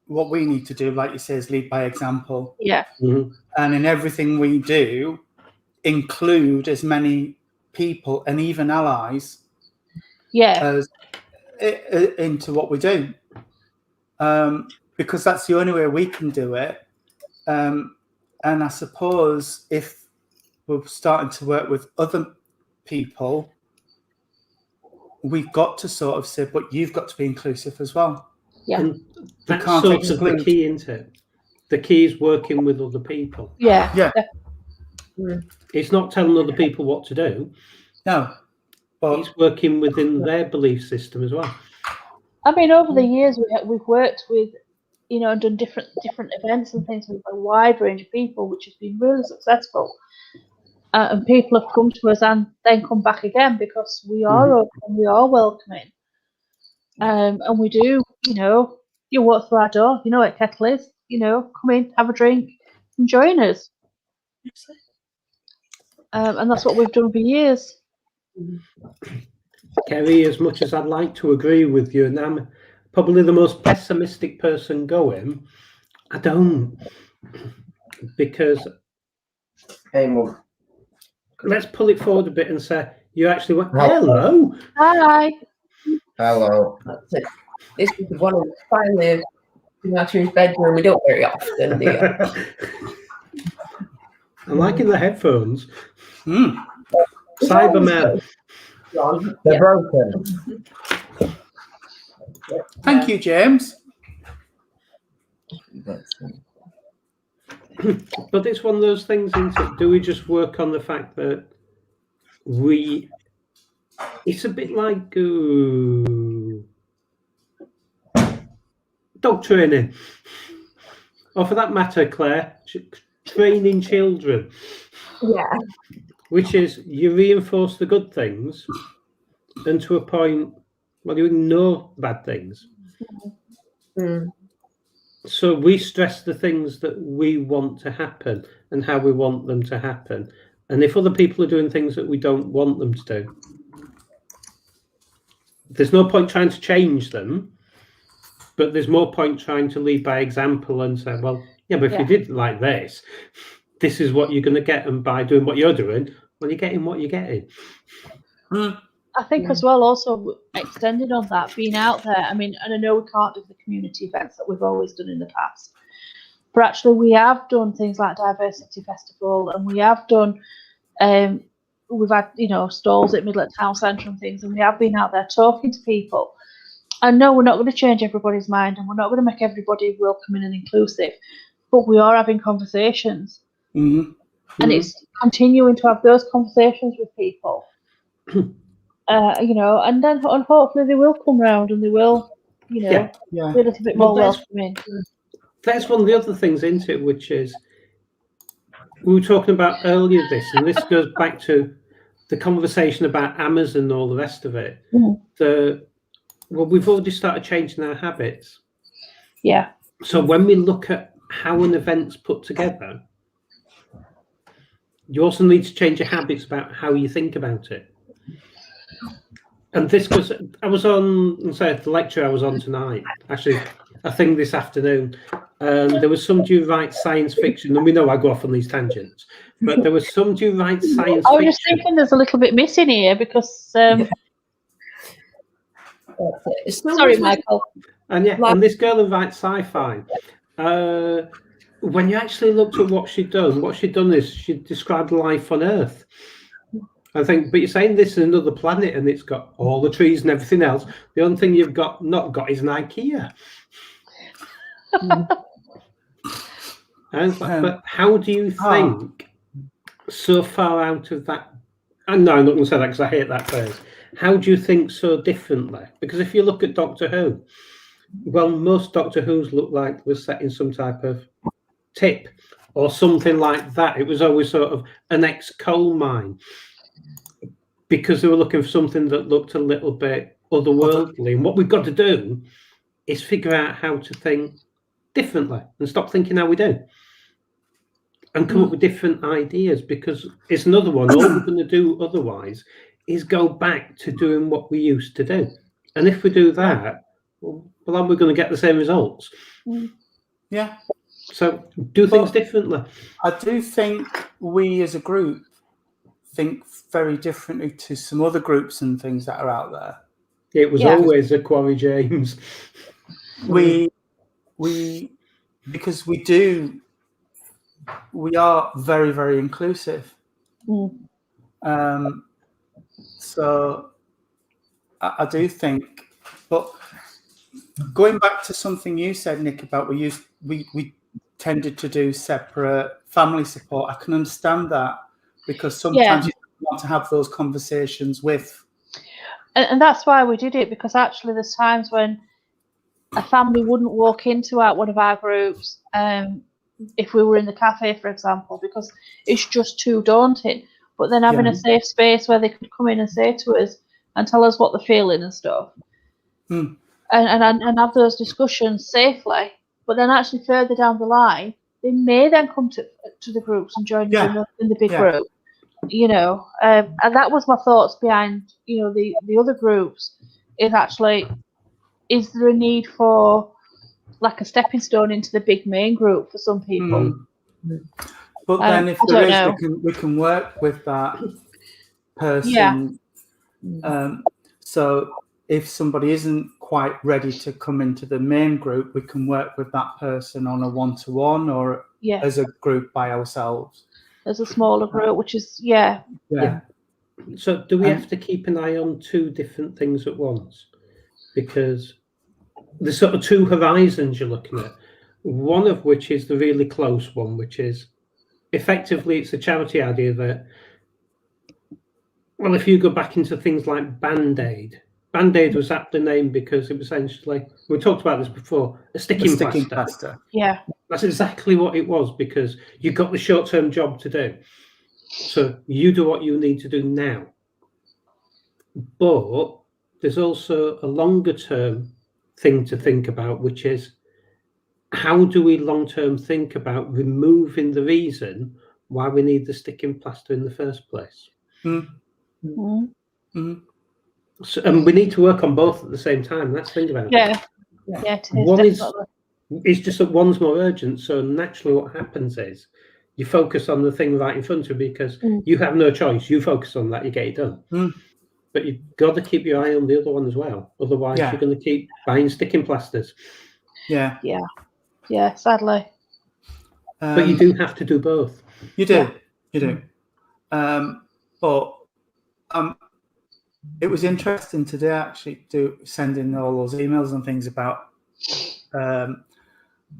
what we need to do, like you say, is lead by example.
Yeah.
Mm-hmm. And in everything we do, include as many people and even allies as into what we do. Because that's the only way we can do it. And I suppose if we're starting to work with other people, we've got to sort of say, but you've got to be inclusive as well.
Yeah.
And that's sort of the key, isn't it? The key is working with other people.
Yeah.
Yeah.
It's not telling other people what to do.
No. But
it's working within their belief system as well.
I mean, over the years, we've worked with, you know, and done different events and things with a wide range of people, which has been really successful. And people have come to us and then come back again because we are open, we are welcoming. And we do, you know, you walk through our door, you know what kettle is, you know, come in, have a drink, and join us. And that's what we've done for years.
Kerry, as much as I'd like to agree with you, and I'm probably the most pessimistic person going, I don't. Because let's pull it forward a bit and say, you actually went, hello.
Hi.
Hello. That's it. This is one of the finally in Matthew's bedroom. We don't very often, do you?
I'm liking the headphones. Cyberman.
They're broken.
Thank you, James.
But it's one of those things, isn't it? Do we just work on the fact that it's a bit like dog training, or for that matter, Claire, training children.
Yeah.
Which is you reinforce the good things, and to a point, well, you ignore bad things. So we stress the things that we want to happen and how we want them to happen. And if other people are doing things that we don't want them to do, there's no point trying to change them, but there's more point trying to lead by example and say, well, yeah, but if you did like this is what you're going to get. And by doing what you're doing, well, you're getting what you're getting.
I think as well, also extending on that, being out there. I mean, and I know we can't do the community events that we've always done in the past, but actually we have done things like Diversity Festival, and we have done, we've had, you know, stalls at Midlet Town Centre and things, and we have been out there talking to people. And no, we're not going to change everybody's mind, and we're not going to make everybody welcoming and inclusive, but we are having conversations. And it's continuing to have those conversations with people. You know, and then hopefully they will come round and they will, you know, be a little bit more welcoming.
That's one of the other things, isn't it? Which is, we were talking about earlier and this goes back to the conversation about Amazon and all the rest of it. Well, we've already started changing our habits.
Yeah.
So when we look at how an event's put together, you also need to change your habits about how you think about it. And this was, I was on, say, the lecture I was on tonight, actually, I think this afternoon, there was some do you write science fiction, and we know I go off on these tangents, but there was some do you write science fiction.
I was just thinking there's a little bit missing here because, sorry, Michael.
And and this girl who writes sci-fi, when you actually looked at what she'd done is she described life on Earth. I think, but you're saying this is another planet and it's got all the trees and everything else. The only thing you've not got is an IKEA. But how do you think so far out of that? And no, I'm not going to say that because I hate that phrase. How do you think so differently? Because if you look at Doctor Who, well, most Doctor Who's looked like was set in some type of tip or something like that. It was always sort of an ex-coal mine because they were looking for something that looked a little bit otherworldly. And what we've got to do is figure out how to think differently and stop thinking how we do and come up with different ideas, because it's another one. All we're going to do otherwise is go back to doing what we used to do. And if we do that, well, aren't we going to get the same results?
Yeah.
So do things differently.
I do think we as a group think very differently to some other groups and things that are out there.
It was always a quarry, James.
Because we are very, very inclusive. So I do think, but going back to something you said, Nick, about we tended to do separate family support. I can understand that, because sometimes you want to have those conversations with.
And that's why we did it, because actually there's times when a family wouldn't walk into one of our groups if we were in the cafe, for example, because it's just too daunting. But then having a safe space where they could come in and say to us and tell us what they're feeling and stuff, and have those discussions safely. But then actually further down the line, they may then come to the groups and join in the big group. You know, and that was my thoughts behind, you know, the other groups, is actually, is there a need for like a stepping stone into the big main group for some people?
But then if there is, we can work with that person. So if somebody isn't quite ready to come into the main group, we can work with that person on a one-to-one or as a group by ourselves.
As a smaller group, which is
So do we have to keep an eye on two different things at once? Because there's sort of two horizons you're looking at. One of which is the really close one, which is effectively it's a charity idea that, well, if you go back into things like Band-Aid was aptly named because it was essentially, we talked about this before, a sticking plaster.
Yeah.
That's exactly what it was, because you've got the short-term job to do. So you do what you need to do now. But there's also a longer-term thing to think about, which is, how do we long-term think about removing the reason why we need the sticking plaster in the first place? So, and we need to work on both at the same time. Let's think about it. One is just that one's more urgent. So naturally what happens is you focus on the thing right in front of you, because you have no choice. You focus on that, you get it done. But you've got to keep your eye on the other one as well. Otherwise you're going to keep buying sticking plasters.
Sadly.
But you do have to do both.
You do. But it was interesting today actually sending all those emails and things about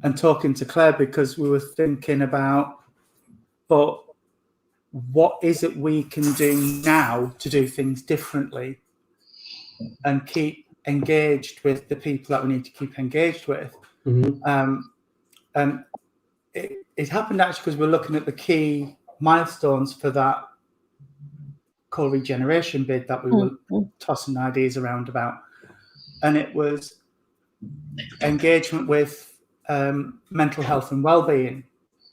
and talking to Claire, because we were thinking about, but what is it we can do now to do things differently and keep engaged with the people that we need to keep engaged with. And it happened actually because we're looking at the key milestones for that coal regeneration bid that we were tossing ideas around about, and it was engagement with mental health and well-being,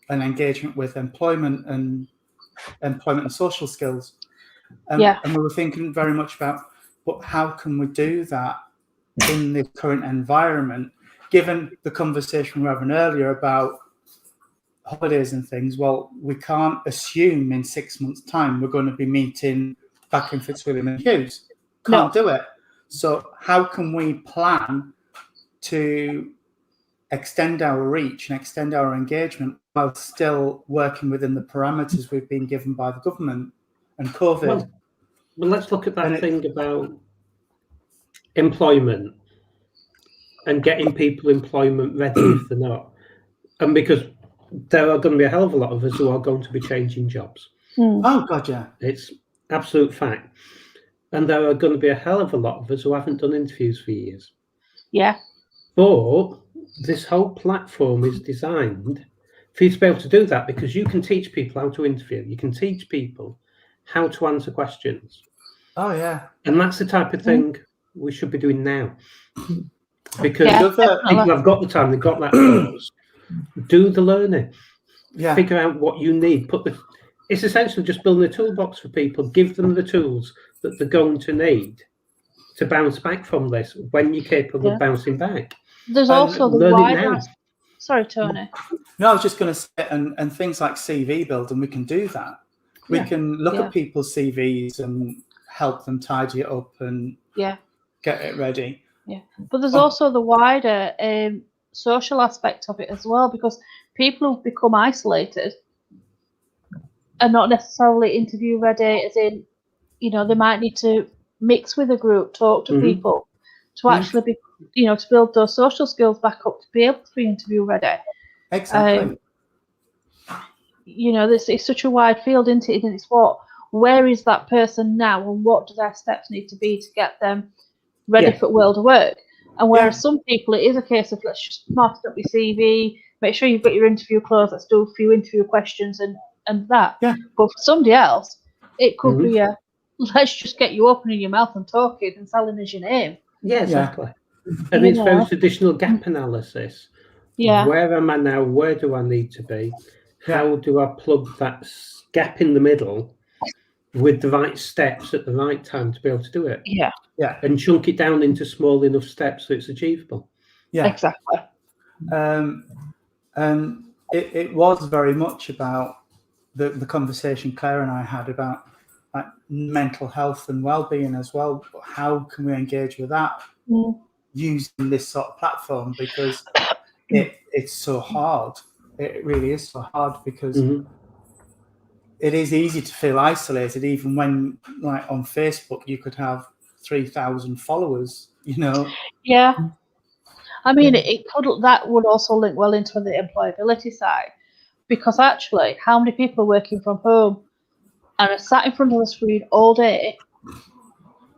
and engagement with employment and social skills. And we were thinking very much about, but how can we do that in the current environment, given the conversation we were having earlier about holidays and things? Well, we can't assume in 6 months' time we're going to be meeting back in Fitzwilliam and Hughes. Can't do it. So how can we plan to extend our reach and extend our engagement while still working within the parameters we've been given by the government and COVID?
Well, let's look at that thing about employment and getting people employment ready if they're not. And because there are going to be a hell of a lot of us who are going to be changing jobs.
Oh, God, yeah.
It's absolute fact. And there are going to be a hell of a lot of us who haven't done interviews for years.
Yeah.
But this whole platform is designed for you to be able to do that, because you can teach people how to interview. You can teach people how to answer questions.
Oh, yeah.
And that's the type of thing we should be doing now. Because people have got the time, they've got that focus. Do the learning. Figure out what you need. It's essentially just building a toolbox for people. Give them the tools that they're going to need to bounce back from this when you're capable of bouncing back.
There's also the wider. Sorry, Tony.
No, I was just going to say, and things like CV building, we can do that. We can look at people's CVs and help them tidy it up and get it ready.
Yeah, but there's also the wider social aspect of it as well, because people who've become isolated are not necessarily interview ready, as in, they might need to mix with a group, talk to people, to actually be, to build those social skills back up to be able to be interview ready.
Exactly.
It's such a wide field, isn't it? And it's where is that person now, and what do their steps need to be to get them ready for the world of work? And whereas some people, it is a case of let's just mark up your CV, make sure you've got your interview clothes, let's do a few interview questions and that.
Yeah.
But for somebody else, it could be let's just get you opening your mouth and talking and selling as your name.
Yeah, exactly. And it's very traditional gap analysis.
Yeah.
Where am I now? Where do I need to be? How do I plug that gap in the middle with the right steps at the right time to be able to do it?
Yeah.
Yeah.
And chunk it down into small enough steps so it's achievable.
Yeah.
Exactly.
And it was very much about the conversation Claire and I had about like mental health and well-being as well. How can we engage with that using this sort of platform? Because it's so hard. It really is so hard because it is easy to feel isolated, even when, like, on Facebook, you could have 3,000 followers,
Yeah. I mean, that would also link well into the employability side, because actually, how many people are working from home and are sat in front of the screen all day,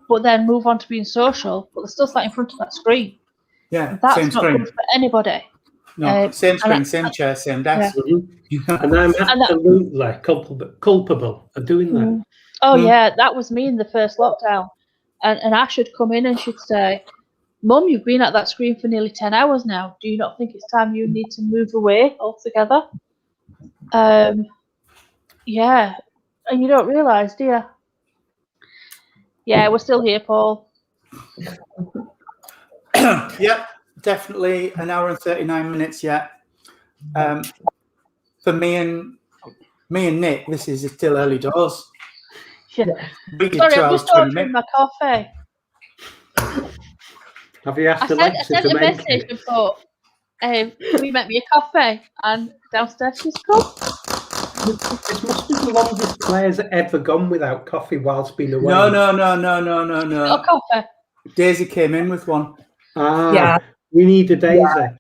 but then move on to being social, but they're still sat in front of that screen?
Yeah,
that's
same
not
screen.
good for anybody.
No, same screen, same chair, same desk.
And I'm absolutely culpable of doing that.
Oh yeah, that was me in the first lockdown. And Ash would come in and she'd say, Mum, you've been at that screen for nearly 10 hours now. Do you not think it's time you need to move away altogether? Yeah. And you don't realise, do you? Yeah, we're still here, Paul.
Yep, definitely an hour and 39 minutes yet. For me and Nick, this is still early doors.
Yeah.
We did
Sorry,
2
I'm
hours,
just
20
ordering
minutes.
my coffee.
Have you asked
I
Alexa
sent
to
a
make
message
it?
and thought, can you make me a coffee? And downstairs she's come.
This must be the longest Claire's ever gone without coffee whilst being away.
No.
Got a coffee.
Daisy came in with one.
Yeah.
We need a Daisy.
Yeah.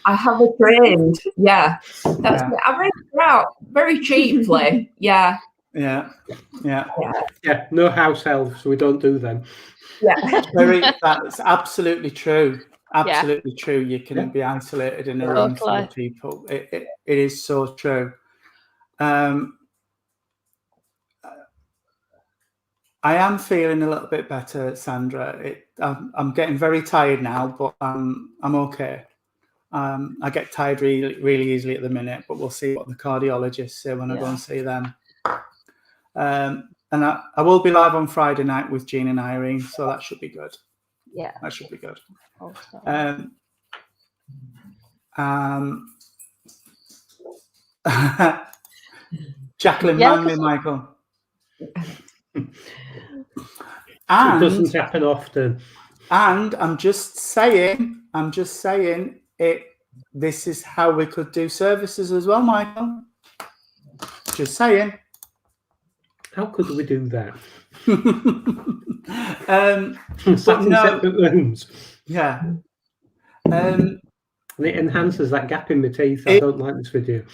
I have a friend. Yeah. That's it. I rented her out very cheaply. Yeah.
Yeah.
No house elves, so we don't do them.
Yeah.
That's absolutely true. Absolutely true. You can be isolated in a room full of people. It is so true. I am feeling a little bit better, Sandra. I'm getting very tired now, but I'm okay. I get tired really, really easily at the minute, but we'll see what the cardiologists say when I go and see them. And I will be live on Friday night with Jean and Irene, so that should be good.
Yeah,
that should be good.
Also.
Jacqueline Manley, Michael.
It doesn't happen often.
And I'm just saying it. This is how we could do services as well, Michael. Just saying.
How could we do that?
But no,
separate rooms.
Yeah.
And it enhances that gap in my teeth. I don't like this video.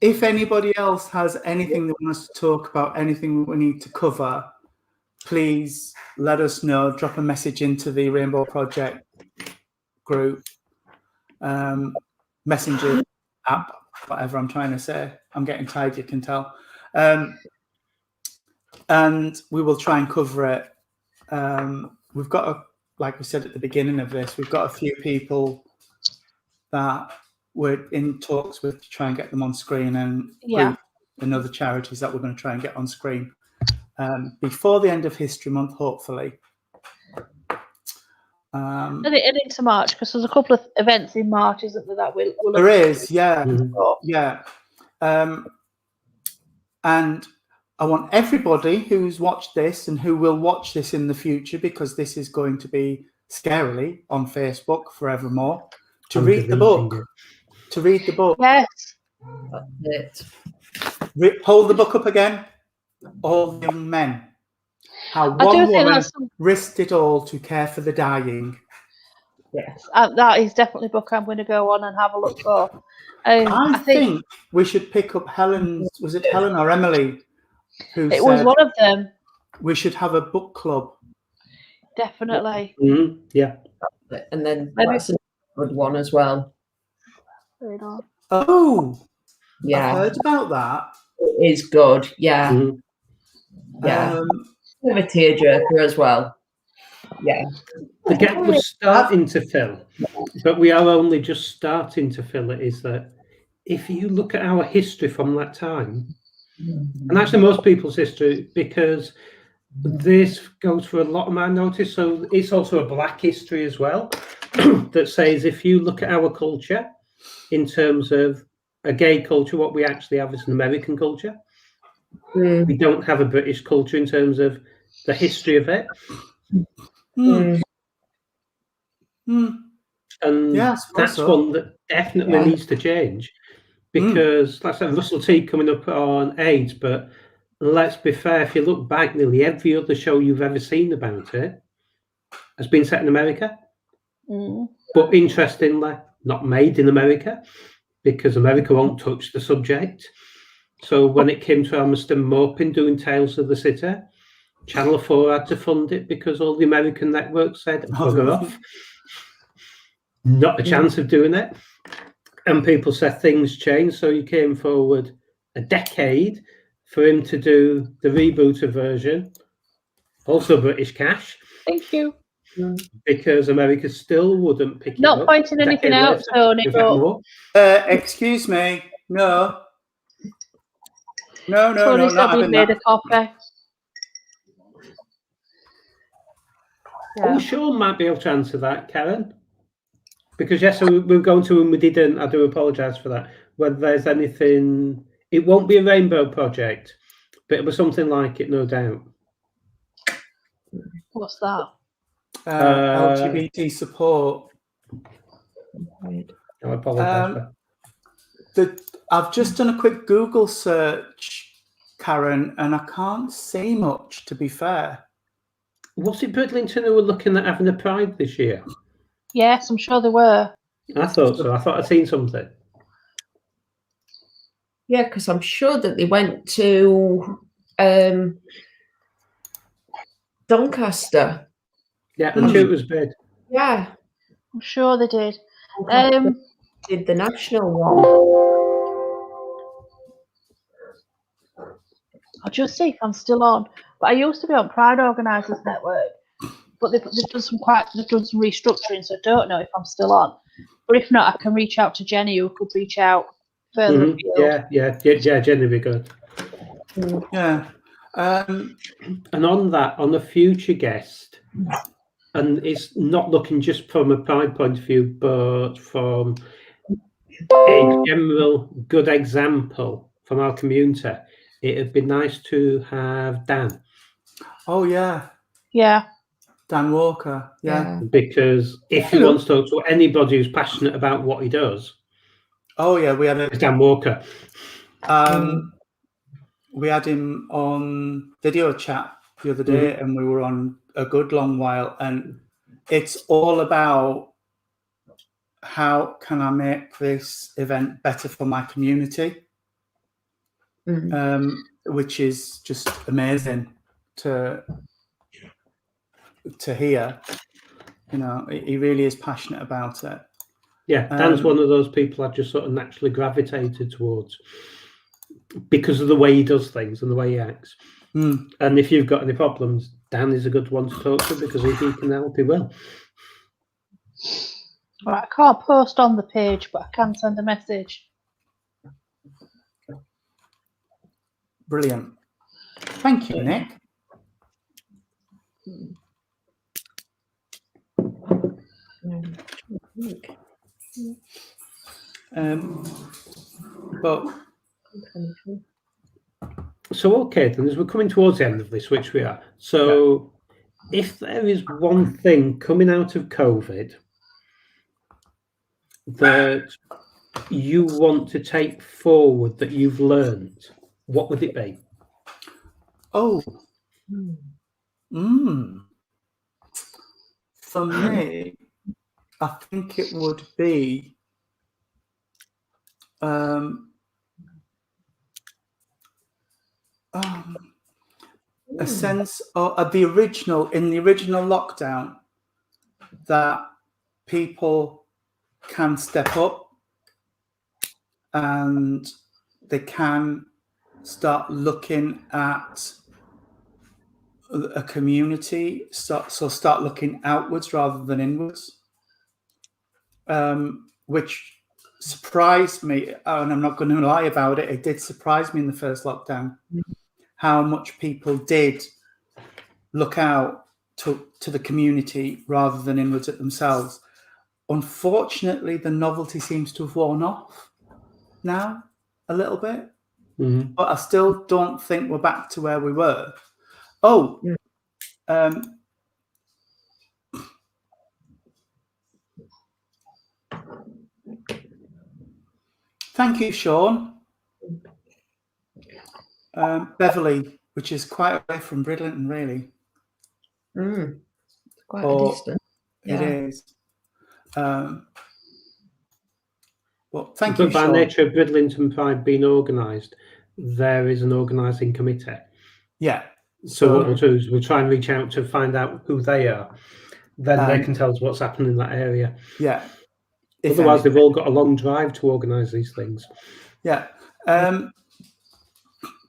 If anybody else has anything they want us to talk about, anything we need to cover, please let us know. Drop a message into the Rainbow Project group, messenger app, whatever I'm trying to say. I'm getting tired, you can tell. And we will try and cover it. We've got, like we said at the beginning of this, we've got a few people that we're in talks with to try and get them on screen, and other charities that we're going to try and get on screen before the end of History Month, hopefully.
And into March, because there's a couple of events in March, isn't there? That we'll
there is, yeah. And I want everybody who's watched this and who will watch this in the future, because this is going to be scarily on Facebook forevermore, to read the book. To read the book.
Yes.
That's it.
Hold the book up again. All Young Men. How
I do
one
think
woman
that's
risked it all to care for the dying.
Yes.
that is definitely a book I'm going to go on and have a look for.
I think we should pick up Helen's. Was it Helen or Emily who
it
said
was one of them.
we should have a book club?
Definitely.
Yeah.
And then
Maybe-
that's a good one as well.
Oh,
Yeah,
I've heard about that.
it is good. Yeah, yeah. Bit of a tearjerker as well. Yeah.
The gap we're starting to fill, but we are only just starting to fill it, is that if you look at our history from that time, and actually most people's history, because this goes for a lot of minorities, so it's also a black history as well, that says if you look at our culture in terms of a gay culture, what we actually have is an American culture. We don't have a British culture in terms of the history of it. And that's one that definitely needs to change, because like I said, Russell T coming up on AIDS, but let's be fair, if you look back, nearly every other show you've ever seen about it has been set in America. But interestingly, not made in America, because America won't touch the subject. So when it came to Mr. Morpin doing Tales of the City, Channel 4 had to fund it because all the American networks said, bugger off. Not a chance of doing it. And people said things changed, so he came forward a decade for him to do the rebooted version, also British cash.
Thank you.
Because America still wouldn't pick it up.
Not pointing anything out, Tony,
but... excuse me. No.
Tony said we made a copy.
Yeah. Sean might be able to answer that, Karen. Because yes, so we're going to, and we didn't. I do apologise for that. Whether there's anything, it won't be a rainbow project, but it was something like it, no doubt.
What's that?
LGBT support.
I apologise for
I've just done a quick Google search, Karen, and I can't see much, to be fair.
Was it Bridlington who were looking at having a Pride this year?
Yes, I'm sure they were.
I thought so. I thought I'd seen something.
Yeah, because I'm sure that they went to Doncaster.
Yeah, I'm sure it was big.
Yeah.
I'm sure they did.
Did the national one.
I'll just see if I'm still on. But I used to be on Pride Organisers Network, but they've done some restructuring, so I don't know if I'm still on. But if not, I can reach out to Jenny, who could reach out further afield.
Yeah, Jenny would be good.
Yeah.
And on that, on a future guest, and it's not looking just from a Pride point of view, but from a general good example from our community, it'd be nice to have Dan.
Oh, yeah.
Yeah.
Dan Walker. Yeah.
Because if he wants to talk to anybody who's passionate about what he does.
Oh, yeah. We had
Dan Walker.
We had him on video chat the other day, and we were on a good long while. And it's all about how can I make this event better for my community, which is just amazing to hear. You know, he really is passionate about it.
Yeah, Dan's one of those people I've just sort of naturally gravitated towards because of the way he does things and the way he acts. And if you've got any problems, Dan is a good one to talk to, because if he can help, he will.
Right, I can't post on the page, but I can send a message.
Brilliant. Thank you, Nick.
So okay, then as we're coming towards the end of this, which we are, so if there is one thing coming out of COVID that you want to take forward that you've learned, what would it be?
Oh. For me, I think it would be a sense of the original lockdown, that people can step up and they can start looking at a community, start looking outwards rather than inwards, which surprised me, and I'm not going to lie about it. It did surprise me in the first lockdown how much people did look out to the community rather than inwards at themselves. Unfortunately, the novelty seems to have worn off now a little bit, but I still don't think we're back to where we were. Thank you, Sean. Beverly, which is quite away from Bridlington, really.
Quite a distance.
It is. Well, thank you,
But by
Sean.
nature of Bridlington Pride being organised, there is an organising committee.
Yeah.
So what we'll do is we'll try and reach out to find out who they are. Then they can tell us what's happening in that area.
Yeah.
Otherwise, they've all got a long drive to organise these things.
Yeah.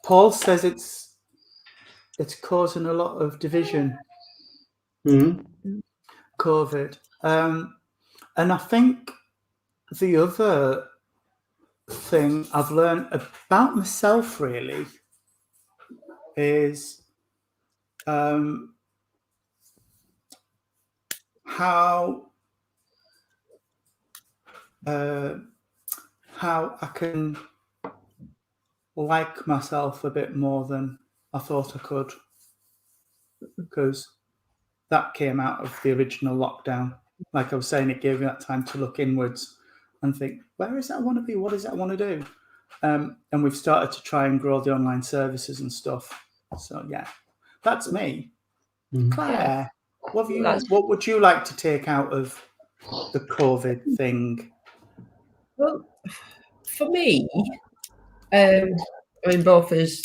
Paul says it's causing a lot of division. COVID. And I think the other thing I've learned about myself really is how I can like myself a bit more than I thought I could, because that came out of the original lockdown. Like I was saying, it gave me that time to look inwards and think, where is it I want to be? What is it I want to do? And we've started to try and grow the online services and stuff. So yeah, that's me. Claire, what would you like to take out of the COVID thing?
Well, for me, I mean, both as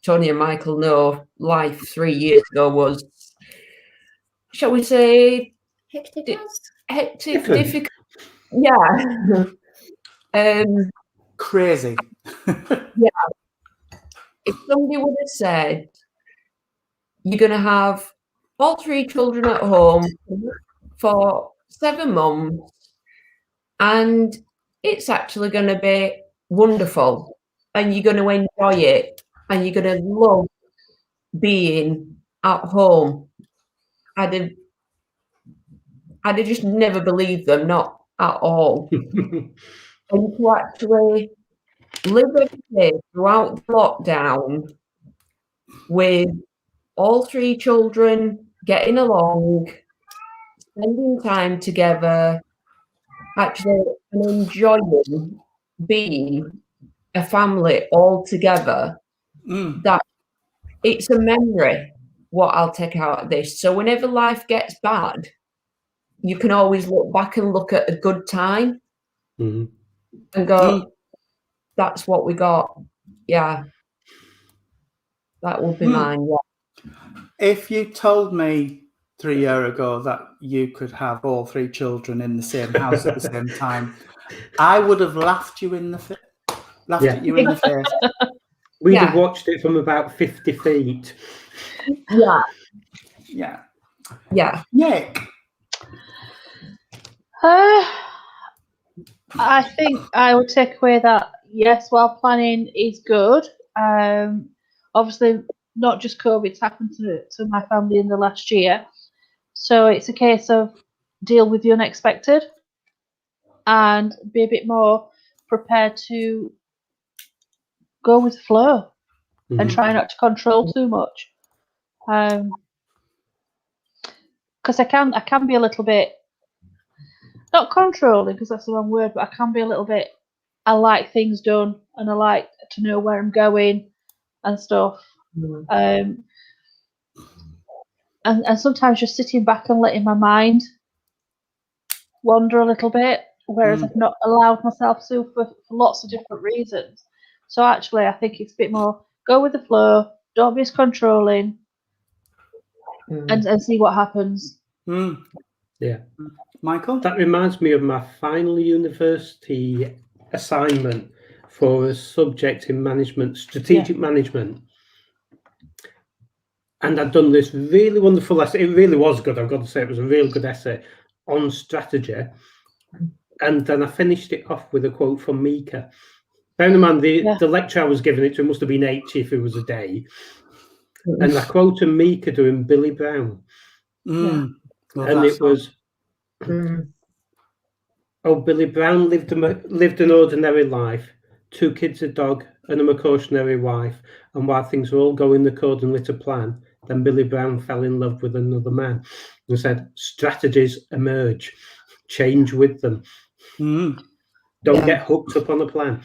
Tony and Michael know, life 3 years ago was, shall we say, hectic, difficult. Yeah.
Crazy.
Yeah. If somebody would have said, you're going to have all 3 children at home for 7 months, and it's actually going to be wonderful, and you're going to enjoy it, and you're going to love being at home, I'd have just never believed them, not at all. And to actually live every day throughout the lockdown with all 3 children getting along, spending time together, actually enjoying being a family all together, that it's a memory what I'll take out of this. So whenever life gets bad, you can always look back and look at a good time and go, that's what we got. Yeah. That would be mine. Yeah.
If you told me 3 years ago that you could have all 3 children in the same house at the same time, I would have laughed you in the face. At you in the face.
We'd have watched it from about 50 feet.
Yeah.
Yeah.
Yeah.
Nick.
I think I would take away that, yes, while planning is good, obviously not just COVID's happened to my family in the last year. So it's a case of deal with the unexpected and be a bit more prepared to go with the flow and try not to control too much. Because I can be a little bit, not controlling because that's the wrong word, but I can be a little bit, I like things done and I like to know where I'm going and stuff. And sometimes just sitting back and letting my mind wander a little bit, whereas I've not allowed myself to for lots of different reasons. So actually, I think it's a bit more go with the flow, don't be as controlling, and see what happens.
Yeah.
Michael?
That reminds me of my final university assignment for a subject in management, strategic management. And I'd done this really wonderful essay. It really was good. I've got to say, it was a real good essay on strategy. And then I finished it off with a quote from Mika. Bear in mind, the lecture I was giving it to must have been 80 if it was a day. And I quoted Mika doing Billy Brown. And it was, oh, Billy Brown lived an ordinary life, 2 kids, a dog, and a cautionary wife. And while things were all going accordingly to plan, then Billy Brown fell in love with another man and said, strategies emerge, change with them. Don't get hooked up on a plan.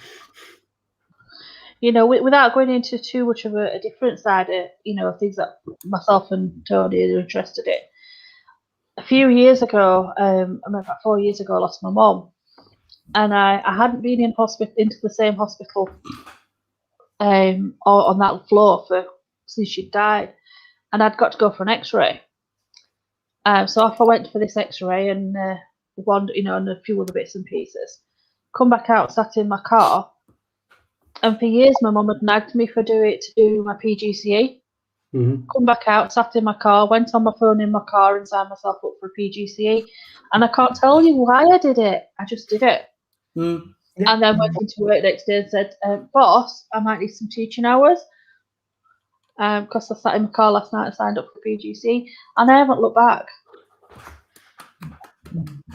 You know, without going into too much of a different side of, you know, things that myself and Tony are interested in. A few years ago, about 4 years ago, I lost my mum, and I hadn't been into the same hospital or on that floor since she died, and I'd got to go for an X-ray. So off I went for this X-ray and and a few other bits and pieces. Come back out, sat in my car, and for years my mum had nagged me to do my PGCE. Come back out, sat in my car, went on my phone in my car and signed myself up for a PGCE. And I can't tell you why I did it. I just did it. And then went into work next day and said, boss, I might need some teaching hours. Because I sat in my car last night and signed up for PGCE. And I haven't looked back.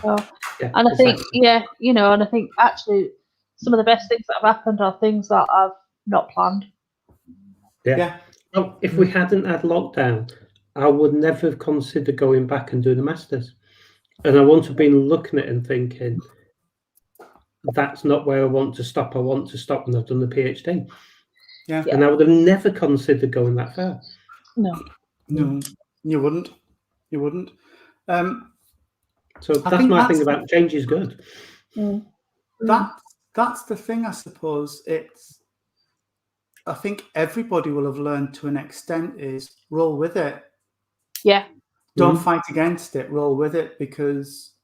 So, and I think, and I think actually some of the best things that have happened are things that I've not planned.
Yeah. Well, if we hadn't had lockdown, I would never have considered going back and doing the Masters. And I wouldn't have been looking at it and thinking, that's not where I want to stop. I want to stop when I've done the PhD. And I would have never considered going that far.
No, you wouldn't. You wouldn't.
So that's my thing about change is good.
That's the thing, I suppose. I think everybody will have learned to an extent is roll with it.
Yeah.
Don't fight against it. Roll with it, because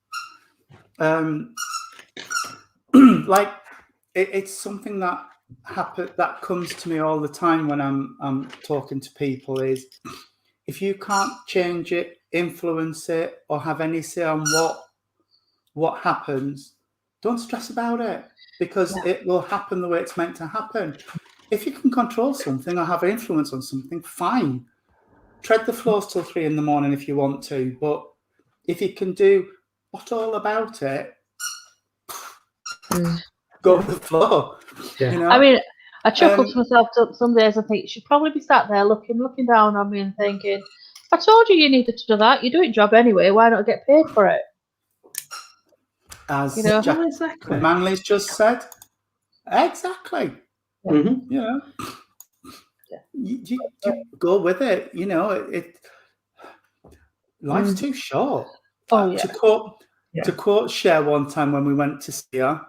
it's something that comes to me all the time when I'm talking to people is if you can't change it, influence it, or have any say on what happens, don't stress about it, because it will happen the way it's meant to happen. If you can control something or have influence on something, fine. Tread the floors till 3 a.m. if you want to. But if you can do what all about it, go with the flow.
Yeah.
You know?
I mean, I chuckle to myself some days. I think she'd probably be sat there looking down on me and thinking, I told you needed to do that. You're doing your job anyway. Why not get paid for it?
As
Jack
Manley's just said. Exactly. You know, you go with it. You know, life's too short. To quote Cher one time when we went to see her,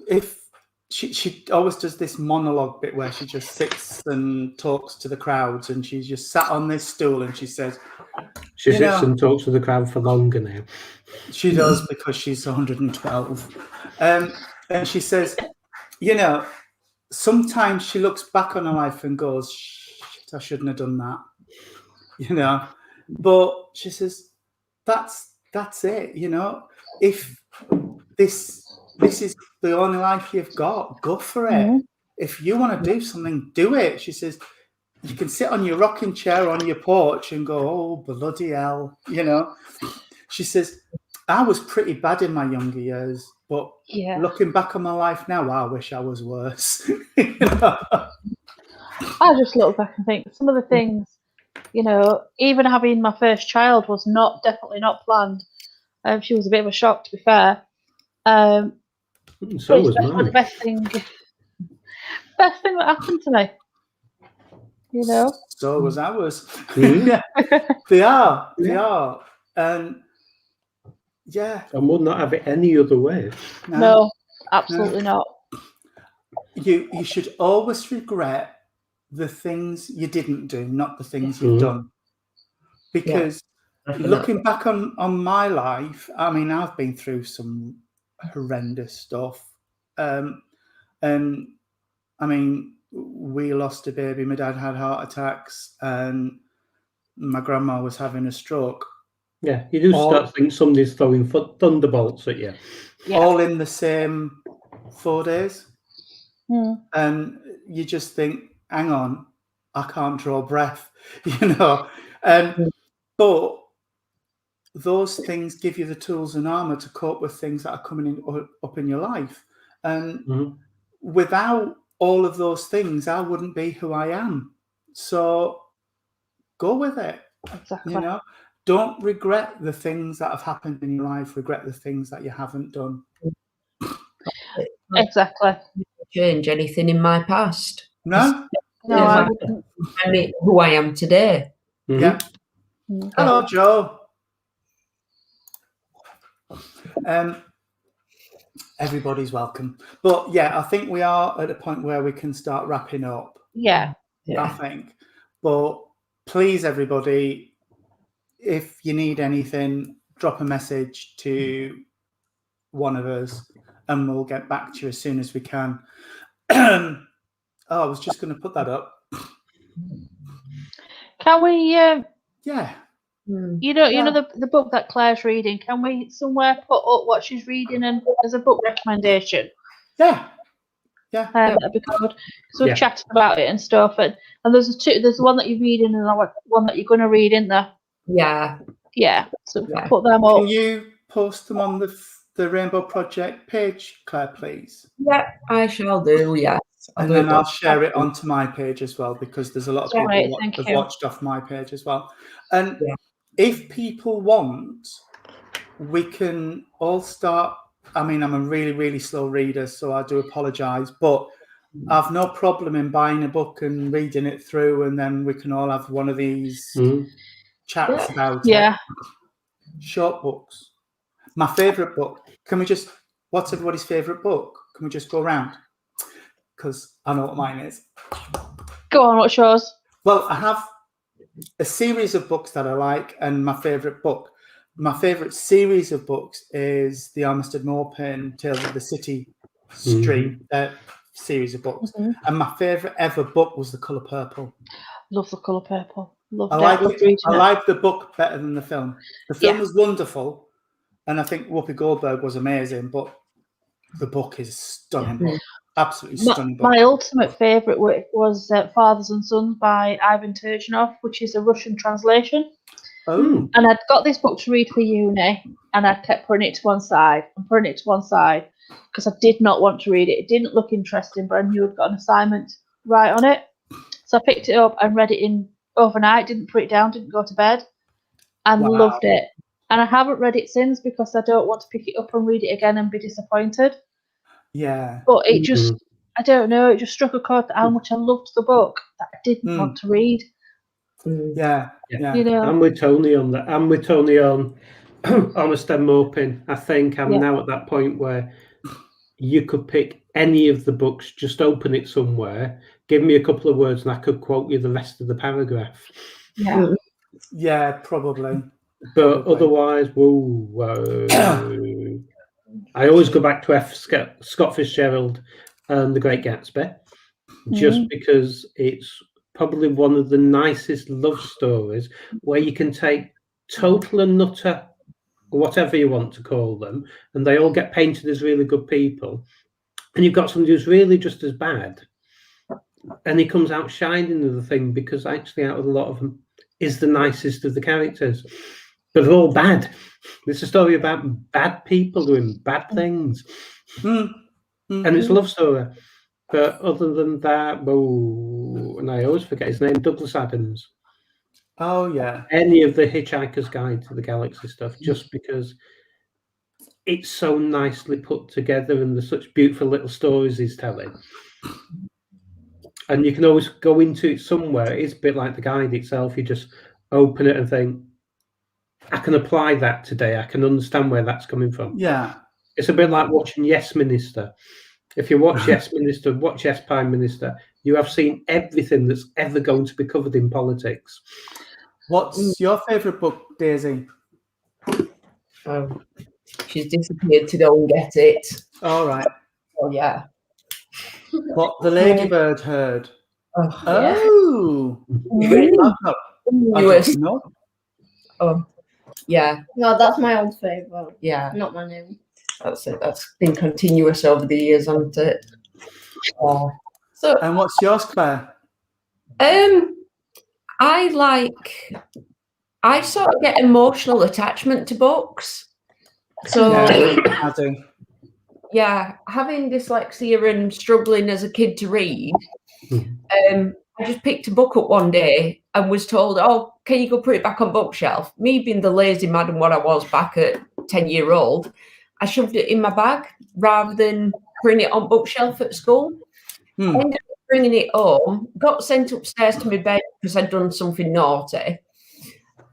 if she always does this monologue bit where she just sits and talks to the crowds, and she's just sat on this stool and she says,
she sits and talks to the crowd for longer now.
She does, because she's 112. And she says, you know, sometimes she looks back on her life and goes, shit, I shouldn't have done that. You know, but she says, that's it. You know, if this is the only life you've got, go for it. If you want to do something, do it. She says, you can sit on your rocking chair on your porch and go, oh, bloody hell, you know. She says, I was pretty bad in my younger years, but looking back on my life now, I wish I was worse. You know?
I just look back and think some of the things, you know, even having my first child was definitely not planned. She was a bit of a shock, to be fair.
So was mine.
The best thing best thing that happened to me. You know.
So was ours. Yeah, they are, and yeah,
I would not have it any other way.
No, absolutely not.
You should always regret the things you didn't do, not the things you've done. Because looking back on my life, I mean, I've been through some horrendous stuff. And I mean, we lost a baby. My dad had heart attacks, and my grandma was having a stroke.
Yeah, you do start to think somebody's throwing thunderbolts at you.
Yeah.
All in the same 4 days.
Mm.
And you just think, hang on, I can't draw breath, you know. But those things give you the tools and armor to cope with things that are coming up in your life. And without all of those things, I wouldn't be who I am. So go with it.
Exactly.
You know, don't regret the things that have happened in your life. Regret the things that you haven't done.
Exactly.
Change anything in my past.
No,
I wouldn't.
I mean, who I am today.
Yeah. Hello, Joe. Everybody's welcome. But yeah, I think we are at a point where we can start wrapping up.
Yeah.
I think. But please, everybody, if you need anything, drop a message to one of us and we'll get back to you as soon as we can. I was just going to put that up.
Can we?
Yeah.
You know the book that Claire's reading. Can we somewhere put up what she's reading and as a book recommendation?
Yeah.
That'd be good. So we've chatted about it and stuff, and there's there's one that you're reading and one that you're going to read, isn't there? Yeah. So put them up.
Can you post them on the Rainbow Project page, Claire, please?
Yeah, I shall do. Yes,
and then I'll share it onto my page as well, because there's a lot of people have watched off my page as well. And if people want, we can all start. I mean, I'm a really, really slow reader, so I do apologise, but I've no problem in buying a book and reading it through, and then we can all have one of these chats about it. Short books. My favourite book. What's everybody's favourite book? Can we just go around? Because I know what mine is.
Go on, what's yours?
Well, I have a series of books that I like, and my favourite book. My favourite series of books is the Armistead Maupin Tales of the City Street series of books. And my favourite ever book was The Colour Purple.
Love The Colour Purple.
I like the book better than the film. The film was wonderful, and I think Whoopi Goldberg was amazing, but the book is stunning. Book. Absolutely stunning book.
My ultimate favourite was Fathers and Sons by Ivan Turgenev, which is a Russian translation.
Oh.
And I'd got this book to read for uni, and I kept putting it to one side because I did not want to read it. It didn't look interesting, but I knew I'd got an assignment right on it. So I picked it up and read it in overnight, didn't put it down, didn't go to bed, and loved it. And I haven't read it since because I don't want to pick it up and read it again and be disappointed.
Yeah.
But it just, I don't know, it just struck a chord how much I loved the book that I didn't want to read.
Yeah.
You know,
I'm with Tony on that. I'm with Tony on Armistead Maupin. I think I'm now at that point where you could pick any of the books, just open it somewhere, give me a couple of words, and I could quote you the rest of the paragraph.
Yeah, probably.
But otherwise, I always go back to Scott Fitzgerald and The Great Gatsby, just because it's probably one of the nicest love stories where you can take total and nutter, whatever you want to call them, and they all get painted as really good people. And you've got somebody who's really just as bad, and he comes out shining in the thing because actually out of a lot of them is the nicest of the characters. But they're all bad. It's a story about bad people doing bad things. And it's a love story. But other than that, and I always forget his name, Douglas Adams.
Oh, yeah.
Any of the Hitchhiker's Guide to the Galaxy stuff, just because it's so nicely put together and there's such beautiful little stories he's telling. And you can always go into it somewhere. It's a bit like the guide itself. You just open it and think, I can apply that today. I can understand where that's coming from.
Yeah.
It's a bit like watching Yes Minister. If you watch Yes Minister, watch Yes Prime Minister, you have seen everything that's ever going to be covered in politics.
What's your favourite book, Daisy?
Oh, she's disappeared to go and get it.
All right.
Oh, yeah.
What the Ladybird heard.
Oh,
Oh.
Newest.
No.
Oh, yeah.
No, that's my old favourite.
Yeah.
Not my new.
That's it. That's been continuous over the years, hasn't it? So,
And what's yours, Claire?
I sort of get emotional attachment to books. So,
I do.
Yeah, having dyslexia and struggling as a kid to read, I just picked a book up one day and was told, "Oh, can you go put it back on bookshelf?" Me being the lazy madam what I was back at 10-year-old, I shoved it in my bag rather than putting it on bookshelf at school. I ended up bringing it home, got sent upstairs to my bed because I'd done something naughty.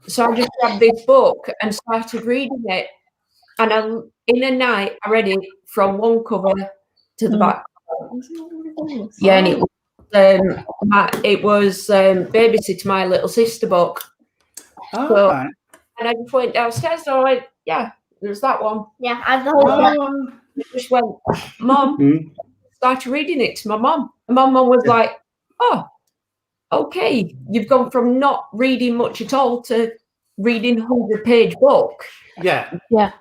So I just grabbed this book and started reading it. And in a night, I read it from one cover to the back. Yeah, and it was Babysitter My Little Sister book.
Oh,
So,
right.
and I just went downstairs and I went, yeah, there's that one.
Yeah, I have the whole
I just went, Mom, started reading it to my mom. And my mom was like, oh, okay, you've gone from not reading much at all to reading a 100-page book.
Yeah.
Yeah.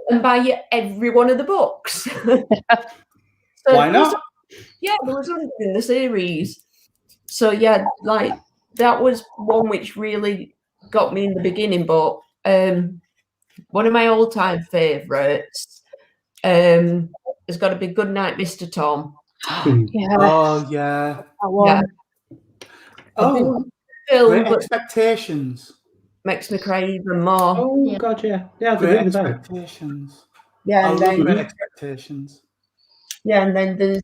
And buy you every one of the books. So
why not?
There was 100 in the series. So yeah, like that was one which really got me in the beginning. But one of my all-time favourites has got to be Goodnight, Mr. Tom.
Yeah.
Oh yeah.
That one.
Oh, Great Expectations.
Makes me cry even more.
Oh God, yeah.
Great Expectations.
Yeah, and then
Great Expectations.
Yeah, and then there's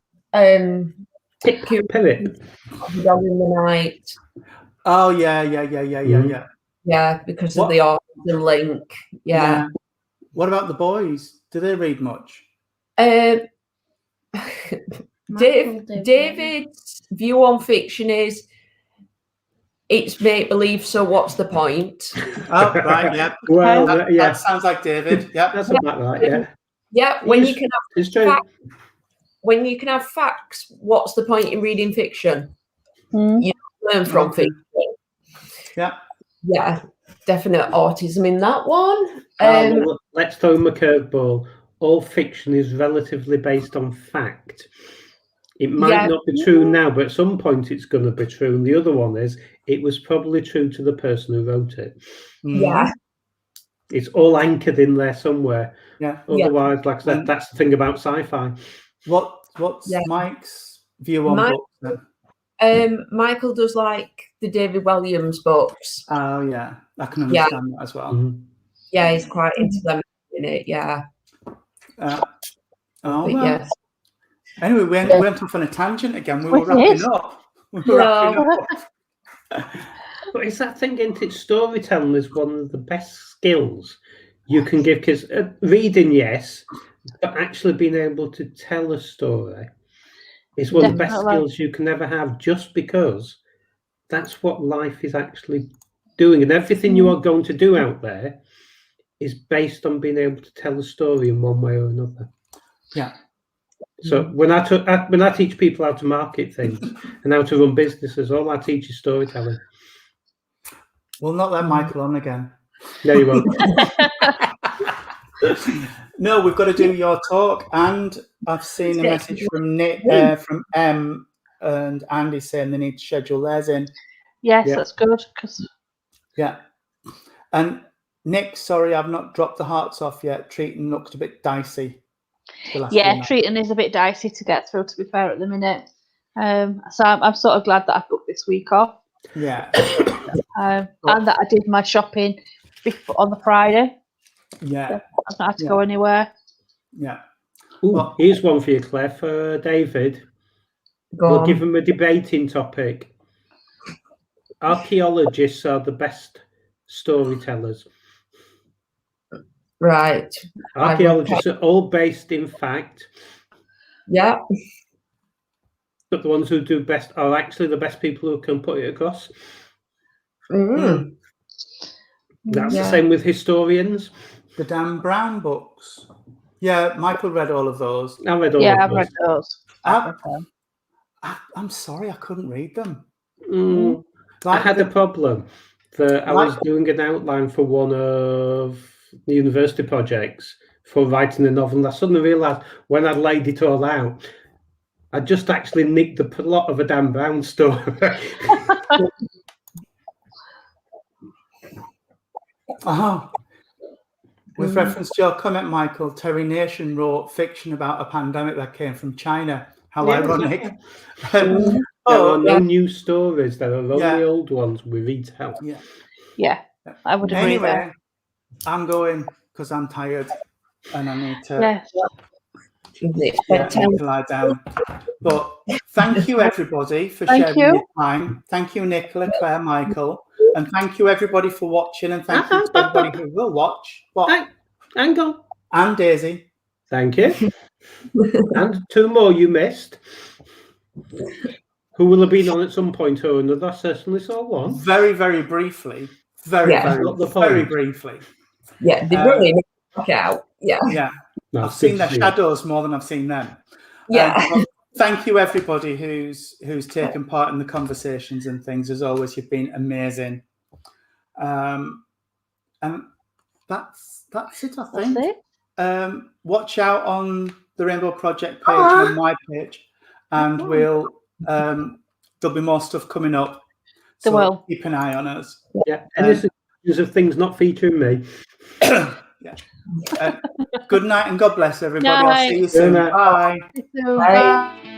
Pivot.
Dog in the Night.
Oh yeah.
Yeah, because of the autism link. Yeah.
What about the boys? Do they read much?
David's view on fiction is it's make-believe, so what's the point?
Oh, right, yeah.
Well,
that sounds like David. Yeah,
that's about right. Yeah.
Yeah, when you can have facts, what's the point in reading fiction? You learn from fiction.
Yeah.
Yeah, definite autism in that one.
Well, let's throw him a curveball. All fiction is relatively based on fact. It might not be true now, but at some point it's going to be true. And the other one is, it was probably true to the person who wrote it.
Yeah.
It's all anchored in there somewhere.
Yeah.
Otherwise, like I said, that's the thing about sci-fi.
What's Mike's view on books then?
Michael does like the David Williams books.
Oh yeah, I can understand that as well.
Yeah, he's quite into them in it. Yeah.
Yes. Anyway, we went off on a tangent again. We were wrapping up.
But it's that thing, isn't it? Storytelling is one of the best skills you can give kids. Reading, yes, but actually being able to tell a story is one of the best skills you can ever have, just because that's what life is actually doing. And everything you are going to do out there is based on being able to tell a story in one way or another.
Yeah.
So when I teach people how to market things and how to run businesses, all I teach is storytelling.
We'll not let Michael on again.
No, you won't.
No, we've got to do your talk. And I've seen a message from Nick, from M and Andy saying they need to schedule theirs in.
Yes, that's good.
Yeah. And Nick, sorry, I've not dropped the hearts off yet. Treating looked a bit dicey.
Yeah, treating is a bit dicey to get through, to be fair, at the minute. So I'm sort of glad that I booked this week off.
Yeah.
And that I did my shopping on the Friday.
Yeah.
So I've not had to go anywhere.
Yeah.
Ooh, here's one for you, Claire, for David. We'll give them a debating topic. Archaeologists are the best storytellers.
Right.
Archaeologists are all based in fact.
Yeah.
But the ones who do best are actually the best people who can put it across.
Mm.
That's the same with historians.
The Dan Brown books. Yeah, Michael read all of those.
I read all of those.
I've read those.
I'm sorry, I couldn't read them.
I had a problem. I was doing an outline for one of the university projects for writing a novel, and I suddenly realised when I laid it all out, I just actually nicked the plot of a Dan Brown story.
With reference to your comment, Michael, Terry Nation wrote fiction about a pandemic that came from China. How ironic.
There are no new stories. There are only old ones we retell.
Yeah, I would agree.
Anyway, I'm going because I'm tired and I need to lie down. But thank you, everybody, for sharing your time. Thank you, Nicola, Claire, Michael. And thank you, everybody, for watching. And thank you to everybody who will watch.
Hang on.
And Daisy.
Thank you. And 2 more you missed. Who will have been on at some point or another. I certainly saw one.
Very, very briefly. Very briefly.
Yeah, they really knock out. Yeah.
No, I've seen their shadows more than I've seen them.
Yeah.
Thank you, everybody who's taken part in the conversations and things. As always, you've been amazing. And that's it, I think. Watch out on the Rainbow Project page on my page, and there'll be more stuff coming up. So keep an eye on us.
Yeah, and this is of things not featuring me.
Good night and God bless everybody. I'll see you soon. Bye.
Bye.